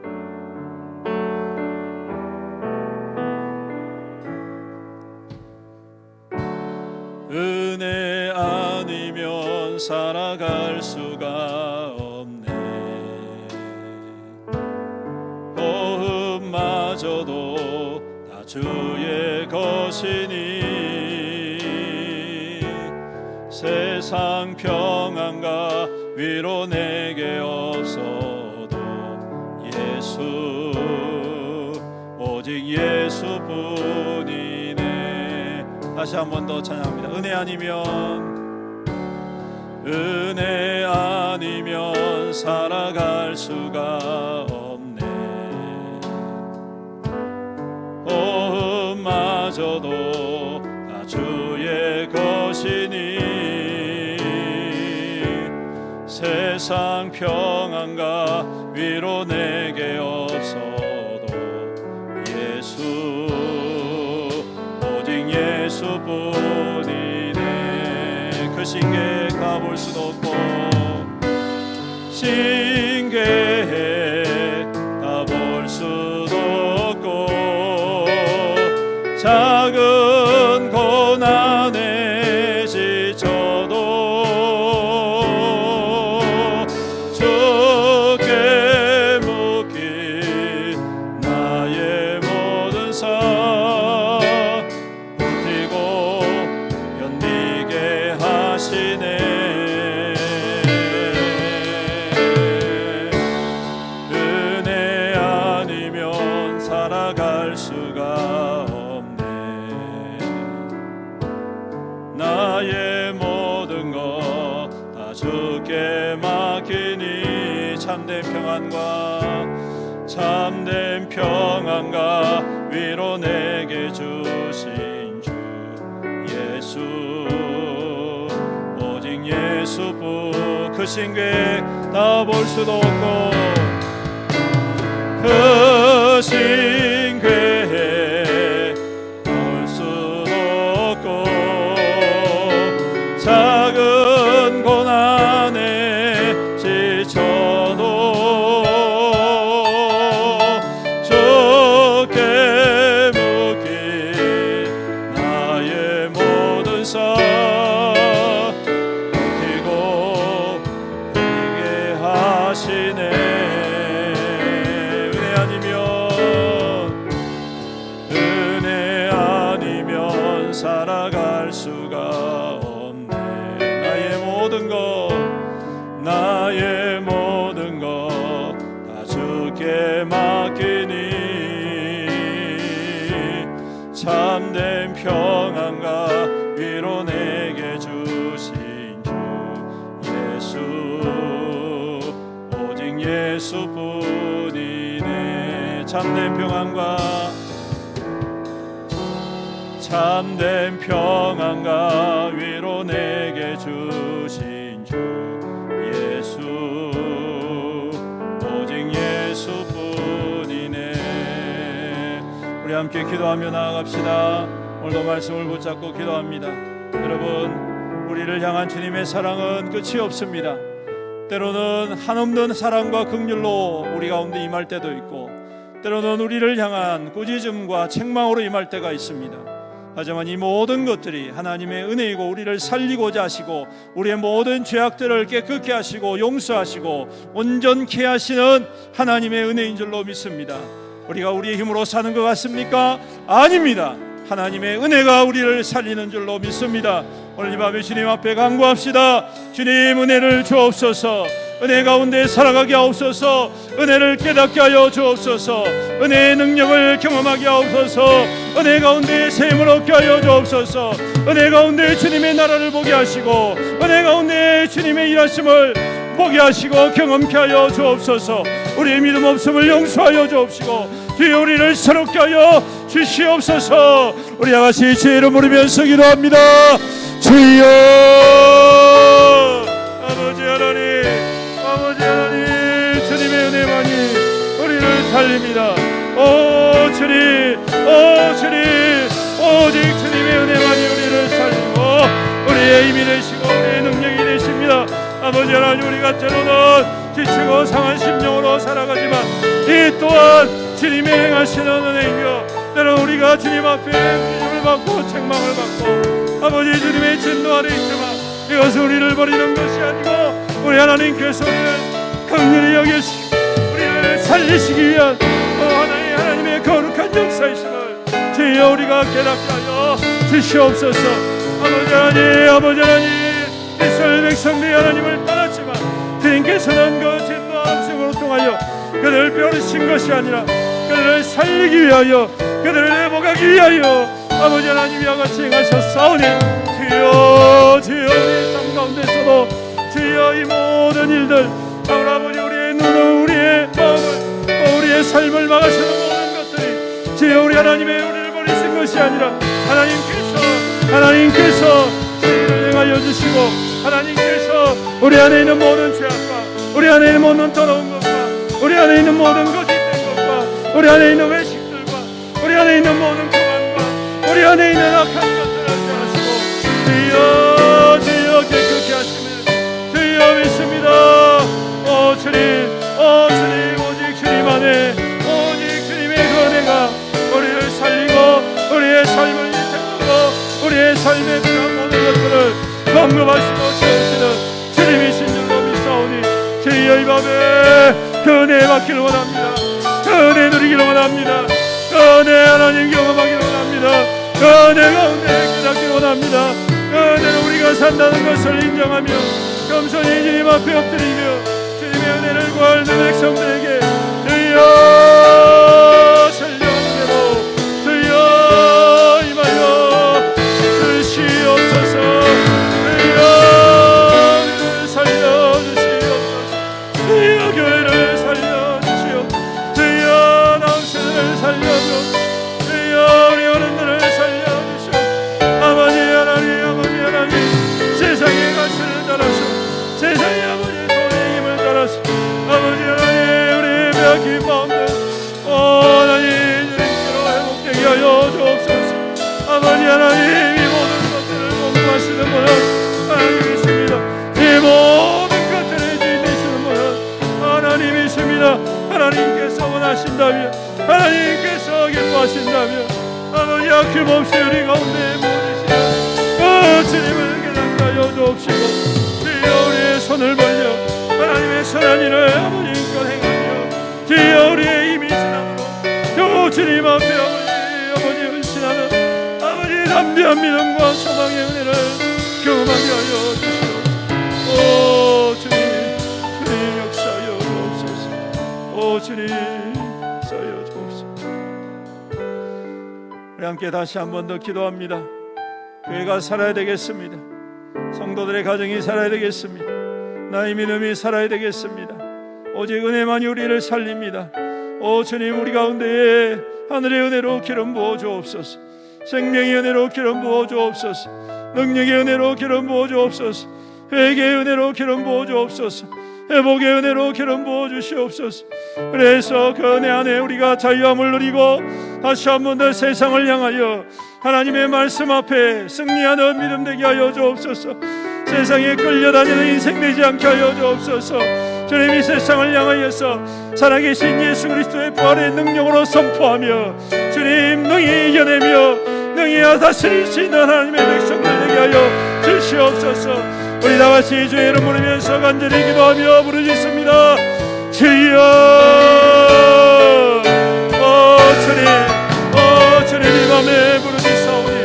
은혜 아니면 살아갈 수가 없네. 호흡마저도 다 주의 것이니 세상 평안과 위로 내게 없어도 예수 오직 예수뿐이네. 다시 한 번 더 찬양합니다. 은혜 아니면 살아갈 수가 없네. 호흡마저도 다 주의 것이니 세상 평안과 위로 내게 없어도 예수 오직 예수뿐이네. 그 신계에 가볼 수도 없고 신계에 가볼 수도 없고 작은 고난에 지쳐도 주께 묻기 나의 모든 삶 버티고 견디게 하시네. 은혜 아니면 살아갈 수가 없네. 나의 모든 것 다 주께 맡기니 참된 평안과 위로 내게 주신 주 예수 오직 예수뿐. 그 신궤 다 볼 수도 없고 그 신궤 볼 수도 없고 작은 고난에 지쳐도 주께 묻기 나의 모든 삶 버티고 이기게 하시네. 은혜 아니면 살아갈 수가 없네. 나의 모든 것 다 주께 맡기니 참된 평안과 위로 내게 주신 주 예수 오직 예수뿐이네. 참된 평안과 위로 내게 주신 주 예수 오직 예수뿐이네. 우리 함께 기도하며 나아갑시다. 오늘도 말씀을 붙잡고 기도합니다. 여러분, 우리를 향한 주님의 사랑은 끝이 없습니다. 때로는 한없는 사랑과 긍휼로 우리 가운데 임할 때도 있고 때로는 우리를 향한 꾸짖음과 책망으로 임할 때가 있습니다. 하지만 이 모든 것들이 하나님의 은혜이고 우리를 살리고자 하시고 우리의 모든 죄악들을 깨끗게 하시고 용서하시고 온전케 하시는 하나님의 은혜인 줄로 믿습니다. 우리가 우리의 힘으로 사는 것 같습니까? 아닙니다. 하나님의 은혜가 우리를 살리는 줄로 믿습니다. 오늘 이 밤에 주님 앞에 간구합시다. 주님, 은혜를 주옵소서. 은혜 가운데 살아가게 하옵소서. 은혜를 깨닫게 하여 주옵소서. 은혜의 능력을 경험하게 하옵소서. 은혜 가운데 샘을 얻게 하여 주옵소서. 은혜 가운데 주님의 나라를 보게 하시고 은혜 가운데 주님의 일하심을 보게 하시고 경험케 하여 주옵소서. 우리의 믿음 없음을 용서하여 주옵시고 주여 우리를 새롭게 하여 주시옵소서. 우리 다같이 주의 이름 부르면서 기도합니다. 주여 아버지 하나님, 아버지 하나님, 주님의 은혜만이 우리를 살립니다. 오 주님, 오 주님, 오직 주님의 은혜만이 우리를 살리고 우리의 힘이 되시고 우리의 능력이 되십니다. 아버지 하나님, 우리가 때로는 지치고 상한 심령으로 살아가지만 이 또한 주님의 행하시는 은혜이며, 때로는 우리가 주님 앞에 믿음을 받고 책망을 받고 아버지 주님의 진노 아래 있지만 이것은 우리를 버리는 것이 아니고 우리 하나님께서 우리를 긍휼히 여기시고 우리를 살리시기 위한 하나님의 거룩한 역사이심을 주여 우리가 깨닫게 하여 주시옵소서. 아버지 하나님, 아버지 하나님, 이스라엘 백성들이 하나님을 떠났지만 주님께서는 그 진노와 함성으로 통하여 그들을 뼈르신 것이 아니라 그들을 살리기 위하여, 그들을 회복하기 위하여 아버지 하나님이 이와 같이 행하셨사오니 주여, 주여 우리의 삶 가운데서도 주여 이 모든 일들 아버지 우리의 눈을, 우리의 마음을, 우리의 삶을 막으시는 모든 것들이 주여 우리 하나님의 우리를 버리신 것이 아니라 하나님께서 우리를 행하여 주시고 하나님께서 우리 안에 있는 모든 죄악과 우리 안에 있는 모든 더러운 것과 우리 안에 있는 모든 거짓된 것과 우리 안에 있는 외식들과 우리 안에 있는 모든 교만과 우리 안에 있는 악한 것들을 하시고 주여, 주여 깨끗게 하시면 주여 믿습니다. 오 주님, 오 주님, 오직 주님 안에 오직 주님의 그 은혜가 우리를 살리고 우리의 삶을 이끌고 우리의 삶에 필요한 모든 것들을 공급하시고 채우시는 주님이신 줄로 믿사오니 주여 이 밤에 그 은혜 받기를 원합니다. 그 은혜 누리기를 원합니다. 그 은혜 하나님 경험하기를 원합니다. 그 은혜 가운데 깨닫기를 원합니다. 그 은혜는 우리가 산다는 것을 인정하며 겸손히 주님 앞에 엎드리며 주님의 은혜를 구하는 백성들에게 주여 살려주세요. 주여 임하여 주시옵소서. 주여 우리를 살려주시옵소서. 주여 교회를 살려주시옵소서. 주여 남세들을 살려주옵소서. 주여 우리 어른들을 살려주시옵소서. 아버지 하나님, 아버지 하나님, 세상의 가치를 따라서 세상의 아버지 돈의 힘을 따라서 아버지 하나님 우리의 배악긴 마음들 하나님 주님께로 회복되게 하여 주옵소서. 아버지 하나님 이 모든 것들을 공급하시는 분은 하나님이십니다. 이 모든 것들의 주인 되시는 분은 하나님이십니다. 하나님께서 원하신다면, 하나님께서 기뻐하신다면 아버지 아낌없이 우리 가운데 모으시는 주님을 깨닫게 하여 주옵시고 주여 우리의 손을 벌려 하나님의 선한 일을 아버지께 행하며 주여 우리의 힘이 지나므로 주님 앞에 아버지 헌신하는 아버지 담대한 믿음과 소망의 은혜를 경험하게 하여 주시옵소서. 오 주님, 주님 역사하여 주옵소서. 오 주님 역사하여 주옵소서. 우리 함께 다시 한 번 더 기도합니다. 교회가 살아야 되겠습니다. 성도들의 가정이 살아야 되겠습니다. 나의 믿음이 살아야 되겠습니다. 오직 은혜만이 우리를 살립니다. 오 주님, 우리 가운데에 하늘의 은혜로 기름 부어 주옵소서. 생명의 은혜로 기름 부어 주옵소서. 능력의 은혜로 기름 부어 주옵소서. 회개의 은혜로 기름 부어 주옵소서. 회복의 은혜로 기름 부어 주시옵소서. 그래서 그 은혜 안에 우리가 자유함을 누리고 다시 한 번 더 세상을 향하여 하나님의 말씀 앞에 승리하는 믿음 되게 하여 주옵소서. 세상에 끌려다니는 인생 되지 않게 하여 주옵소서. 주님, 이 세상을 향하여서 살아계신 예수 그리스도의 부활의 능력으로 선포하며 주님 능히 이겨내며 능히 다스리시는 하나님의 백성들 되게 하여 주시옵소서. 우리 다같이 주의 이름 부르면서 간절히 기도하며 부르짖습니다. 주여, 주님, 주님 이 밤에 부르짖사오니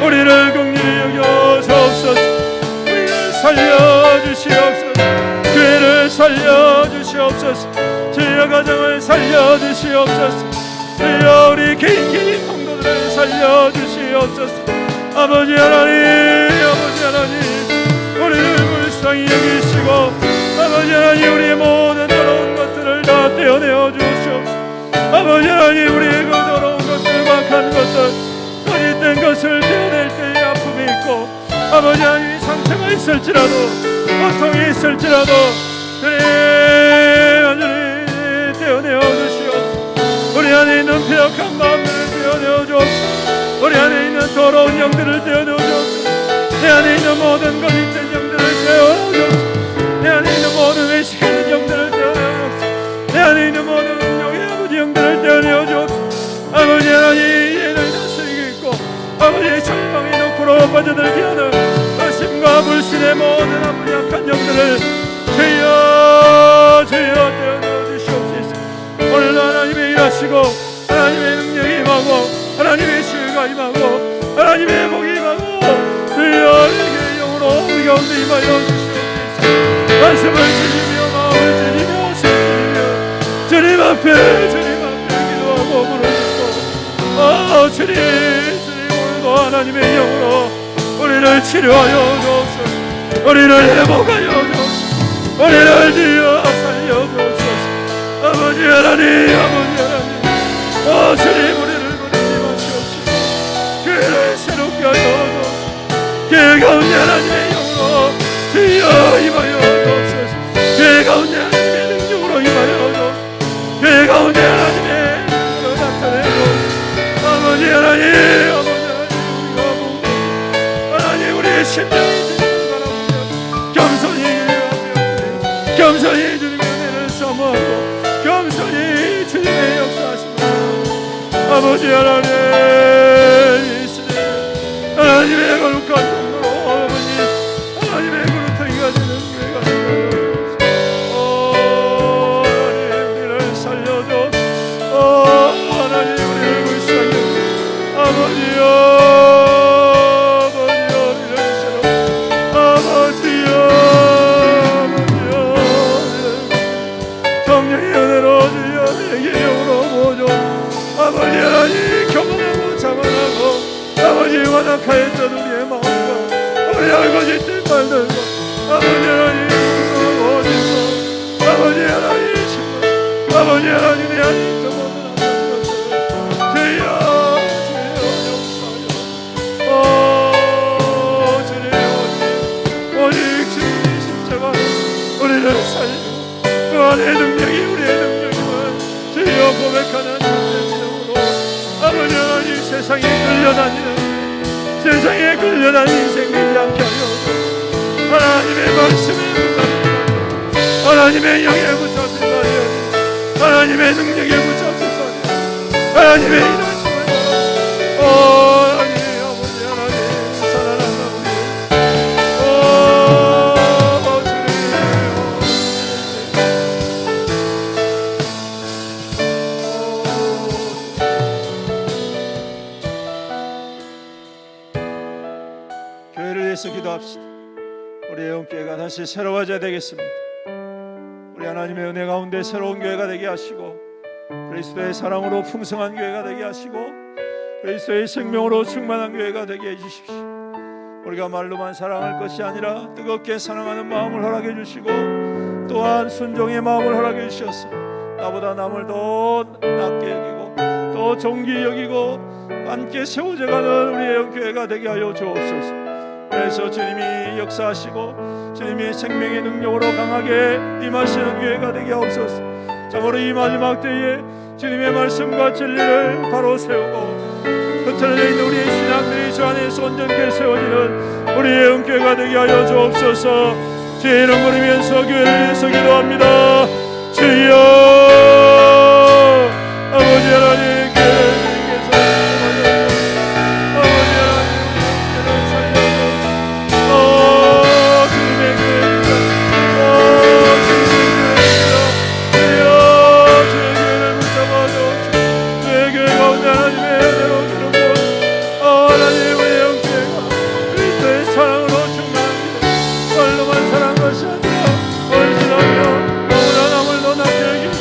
우리를 긍휼히 여겨 주옵소서. 우리를 살려주시옵소서. 교회를 살려주시옵소서. 주여 가정을 살려주시옵소서. 주여 우리 개인 성도들을 살려주시옵소서. 아버지 하나님, 아버지 하나님, 우리를 불쌍히 여기시고 아버지 아버지 하나님 우리의 모든 더러운 것들을 다 떼어내어 주옵소서. 아버지 하나님 우리의 그 더러운 것들, 박한 것들, 거짓된 것을 떼어낼 때에 아픔이 있고, 아버지 하나님 상처가 있을지라도, 고통이 있을지라도 주님 완전히 떼어내어 주시옵소서. 우리 안에 있는 배역한 마음들을 떼어내어 주옵소서. 우리 안에 있는 더러운 영들을 떼어내어 주옵소서. 내 안에 있는 모든 거짓된 영들을 떼어내어 주옵소서. 내 안에 있는 모든 외식하는 영들을 떼어내어 주옵소서. 내 안에 있는 모든 운명의 아버지 영들을 떼어내어 주옵소서. 아버지 하나님 얘를 다스리고 있고, 아버지 절망의 늪으로 빠져들게 하는 의심과 불신의 모든 아버지 약한 영들을 주여 주여 떼어내어 주시옵소서. 오늘 하나님의 일하시고 하나님의 능력이 임하고 하나님의 치유가 임하고 하나님의 복이 임하고 주여 우리의 영으로 우리 가운데 임하여 주시옵소서. 말씀을 주시며 마음을 주시며 숨 주님 앞에 기도하고 부르짖고 주님 오늘도 하나님의 영으로 우리를 치료하여 주옵소서. 우리를 회복하여 주옵소서. 우리를 주여 살려 주옵소서. 아버지 하나님 아버지 하나님 주님 우리를 버리지 마시옵시고 교회를 새롭게 하여 주옵소서. 교회 가운데 하나님의 영으로 주여 임하여 주옵소서. 교회 가운데 하나님의 능력으로 임하여 주옵소서. 교회 가운데 하나님의 능력으로 나타내 주옵소서. 아버지 하나님 우리가 보고 하나님 우리의 심령이 주님을 바라보며 겸손히 주님의 은혜를 사모하고 겸손히 주님의 역사하심을 아버지 하나님 하나님의 거룩한 통로로 아버지 하나님의 그루터기가 되는 교회가 되어 하나님 우리를 살려줘. 하나님 우리를 불쌍히 아버지여 우리를 새로 아버지여 성령의 은혜로 주여 내게 영으로 모조 아버지 하나님 교만하고 자만하고 아버지 완악하였던 우리의 마음과 우리의 거짓된 말들과 아버지 하나님 어디서 아버지 하나님 신발 아버지 하나님의 아닌 모든 악한 것들을 주여 역사하여 주님 오직 주님의 십자가로 우리를 살리고 그 안에 능력이 우리의 능력임을 주여 고백하는 믿음으로 아버지 하나님 세상에 끌려다니는 인생 되지 않게 하여 하나님의 말씀에 붙잡힌 하나님의 영에 붙잡힌 자리 하나님의 능력에 붙잡힌 자리 하나님의 일하심을 하나님 아버지 하나님 사랑하는 우리 교회를 위해서 기도합시다. 우리의 영교회가 다시 새로워져야 되겠습니다. 우리 하나님의 은혜 가운데 새로운 교회가 되게 하시고 그리스도의 사랑으로 풍성한 교회가 되게 하시고 그리스도의 생명으로 충만한 교회가 되게 해주십시오. 우리가 말로만 사랑할 것이 아니라 뜨겁게 사랑하는 마음을 허락해 주시고 또한 순종의 마음을 허락해 주셔서 나보다 남을 더 낮게 여기고 더 존귀히 여기고 함께 세워져가는 우리의 영교회가 되게 하여 주옵소서. 그래서 주님이 역사하시고 주님이 생명의 능력으로 강하게 임하시는 교회가 되게 하옵소서. 참으로 이 마지막 때에 주님의 말씀과 진리를 바로 세우고 흩어져 있는 우리의 신앙들이 주 안에서 온전케 세워지는 우리의 영교회가 되게 하여 주옵소서. 주의 이름 부르면서 교회를 위해서 기도합니다. 주여 아버지 하나님 교회를 주님께서 아버지 하나님 교회를 살려서 주님의 교회입니다. 주님의 교회입니다. 주의 교회를 붙잡아 주옵시고 주의 교회 가운데 하나님의 은혜로 기르고 하나님 우리의 영교회가 그리스도의 사랑으로 충만합니다. 말로만 사랑한 것이 아니라 헌신하며 너무나 남을 더 낮게 여기고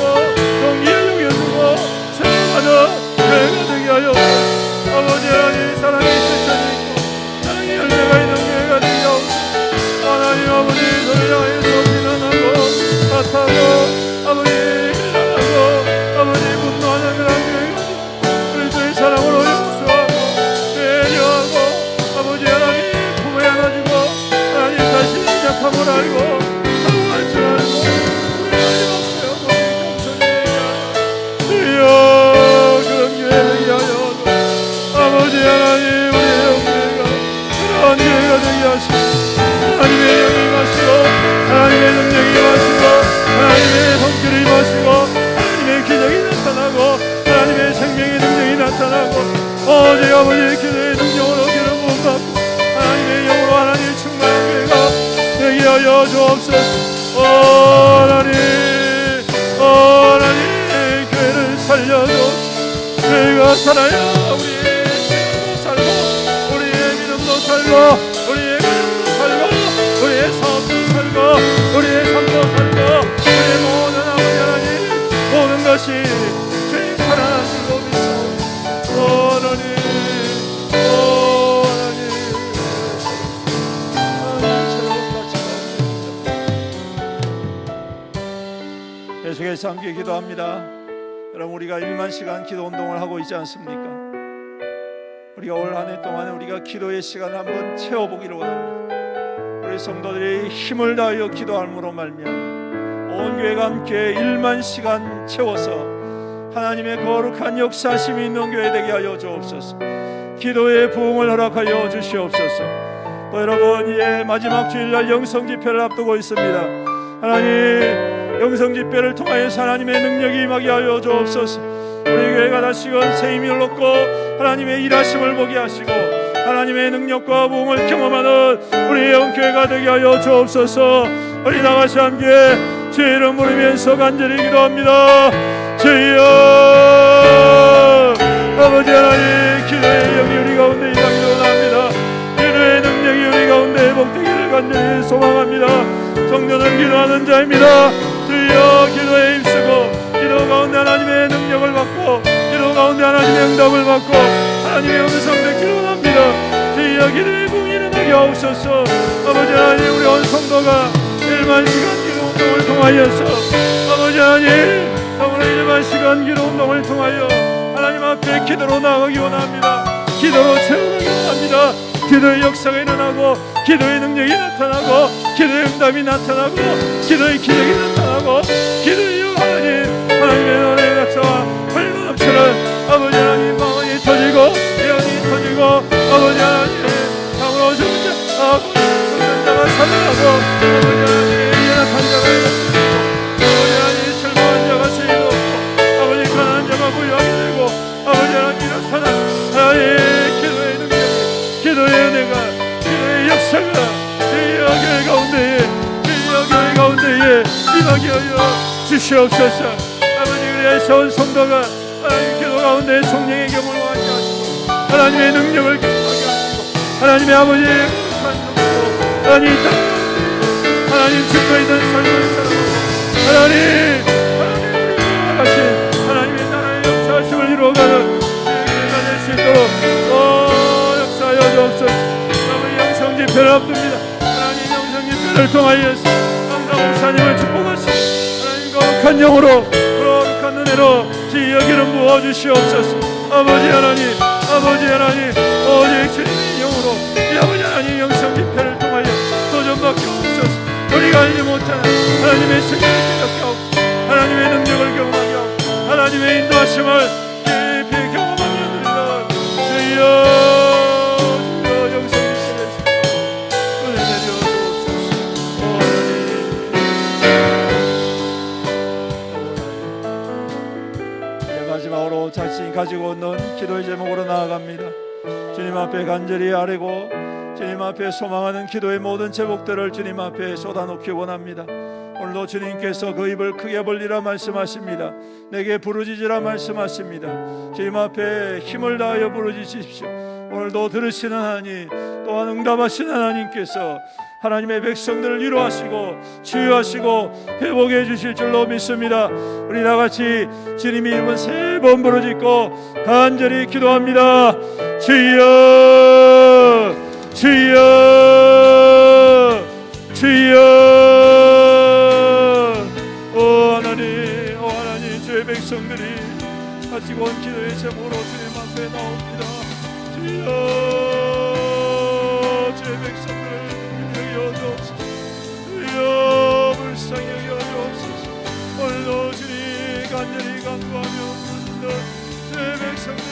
우리가 살아야 우리의 신앙도 살고 우리의 믿음도 살고 우리의 가정도 살고 우리의 사업도 살고 우리의 삶도 살고 우리의 모든 아버지 하나님 모든 것이 주님 살아나는 줄로 믿사옵니다. 하나님 계속해서 함께 기도합니다. 여러분 우리가 1만 시간 기도 운동을 하고 있지 않습니까? 우리가 올 한 해 동안에 우리가 기도의 시간을 한번 채워보기를 원합니다. 우리 성도들이 힘을 다하여 기도함으로 말미암아 온 교회가 함께 1만 시간 채워서 하나님의 거룩한 역사심이 있는 교회 되게 하여 주옵소서. 기도의 부흥을 허락하여 주시옵소서. 또 여러분 이제 마지막 주일날 영성집회를 앞두고 있습니다. 하나님 영성집회를 통하여서 하나님의 능력이 임하게 하여 주옵소서. 우리 교회가 다시금 새 힘을 얻고 하나님의 일하심을 보게 하시고 하나님의 능력과 부흥을 경험하는 우리 영교회가 되게 하여 주옵소서. 우리 다같이 함께 주의 이름 부르면서 간절히 기도합니다. 주여 아버지 하나님 기도의 영이 우리 가운데 임하기를 원합니다. 기도의 능력이 우리 가운데 회복되기를 간절히 소망합니다. 성도는 기도하는 자입니다. 주여 기도에 힘쓰고 기도 가운데 하나님의 능력을 받고 기도 가운데 하나님의 응답을 받고 하나님의 음성 듣기를 원합니다. 주여 기도의 부흥이 일어나게 하옵소서. 아버지 하나님 우리 온 성도가 1만 시간 기도 운동을 통하여서 아버지 하나님 오늘 1만 시간 기도 운동을 통하여 하나님 앞에 기도로 나가기 원합니다. 기도로 채우기 원합니다. 기도의 역사가 일어나고 기도의 능력이 나타나고 기도의 응답이 나타나고 기도의 기적이 나타나고 기도의 하나님의 노래의 역사와 흘러 넘치는 아버지 하나님 마음이 터지고 영이 터지고 아버지 하나님 참으로 죽은 자가 살아나고 아버지 하나님 연약한 자가 일어나고 아버지 하나님 슬퍼한 자가 세이고 아버지 가난한 자가 부유하게 되고 아버지 하나님 일어서는 하나님 기도의 능력이 기도의 은혜가 기도의 역사가 주여 교회 가운데에 주여 교회 가운데에 임하게 하여 주시옵소서. 아버지 그래서 온 성도가 하나님 기도 가운데 성령의 경험을 하게 하시고 하나님의 능력을 경험하게 하시고 하나님의 아버지의 거룩한 성도 하나님 땅 가운데 하나님 지켜있는 삶을 살아가고 하나님 우리가 나가신 하나님의 나라의 역사하심을 이루어가는 교회가 될 수 있도록 역사하여 주옵소서. 아버지 영성집회를 앞둡니다. 하나님 영성집회를 통하여서 강사 목사님을 축복하시고 거룩한 영으로 거룩한 은혜로 주의 기름 부어주시옵소서. 아버지 하나님 오직 주님의 영으로 이 아버지 하나님 영성집회를 통하여 도전받게 하옵소서. 우리가 알지 못하는 하나님의 생명을 깨닫게 하옵소서. 하나님의 능력을 경험하게 하옵소서. 하나님의 인도하심을 깊이 경험하며 누리라. 주여 영성집회에서 은혜 내려 마지막으로 자신이 가지고 있는 기도의 제목으로 나아갑니다. 주님 앞에 간절히 아뢰고 주님 앞에 소망하는 기도의 모든 제목들을 주님 앞에 쏟아놓기 원합니다. 오늘도 주님께서 그 입을 크게 벌리라 말씀하십니다. 내게 부르짖으라 말씀하십니다. 주님 앞에 힘을 다하여 부르짖으십시오. 오늘도 들으시는 하나님 또한 응답하시는 하나님께서 하나님의 백성들을 위로하시고 치유하시고 회복해 주실 줄로 믿습니다. 우리 다같이 주님의 이름은 3번 부르짖고 간절히 기도합니다. 주여 주여 주여. 오 하나님 주의 백성들이 가지고 온 기도의 제목으로 주님 앞에 나옵니다. 주여 주의 백성들 주여 불쌍히 여기옵소서. 오늘도 주님 간절히 간구하며 부르짖는 주의 백성들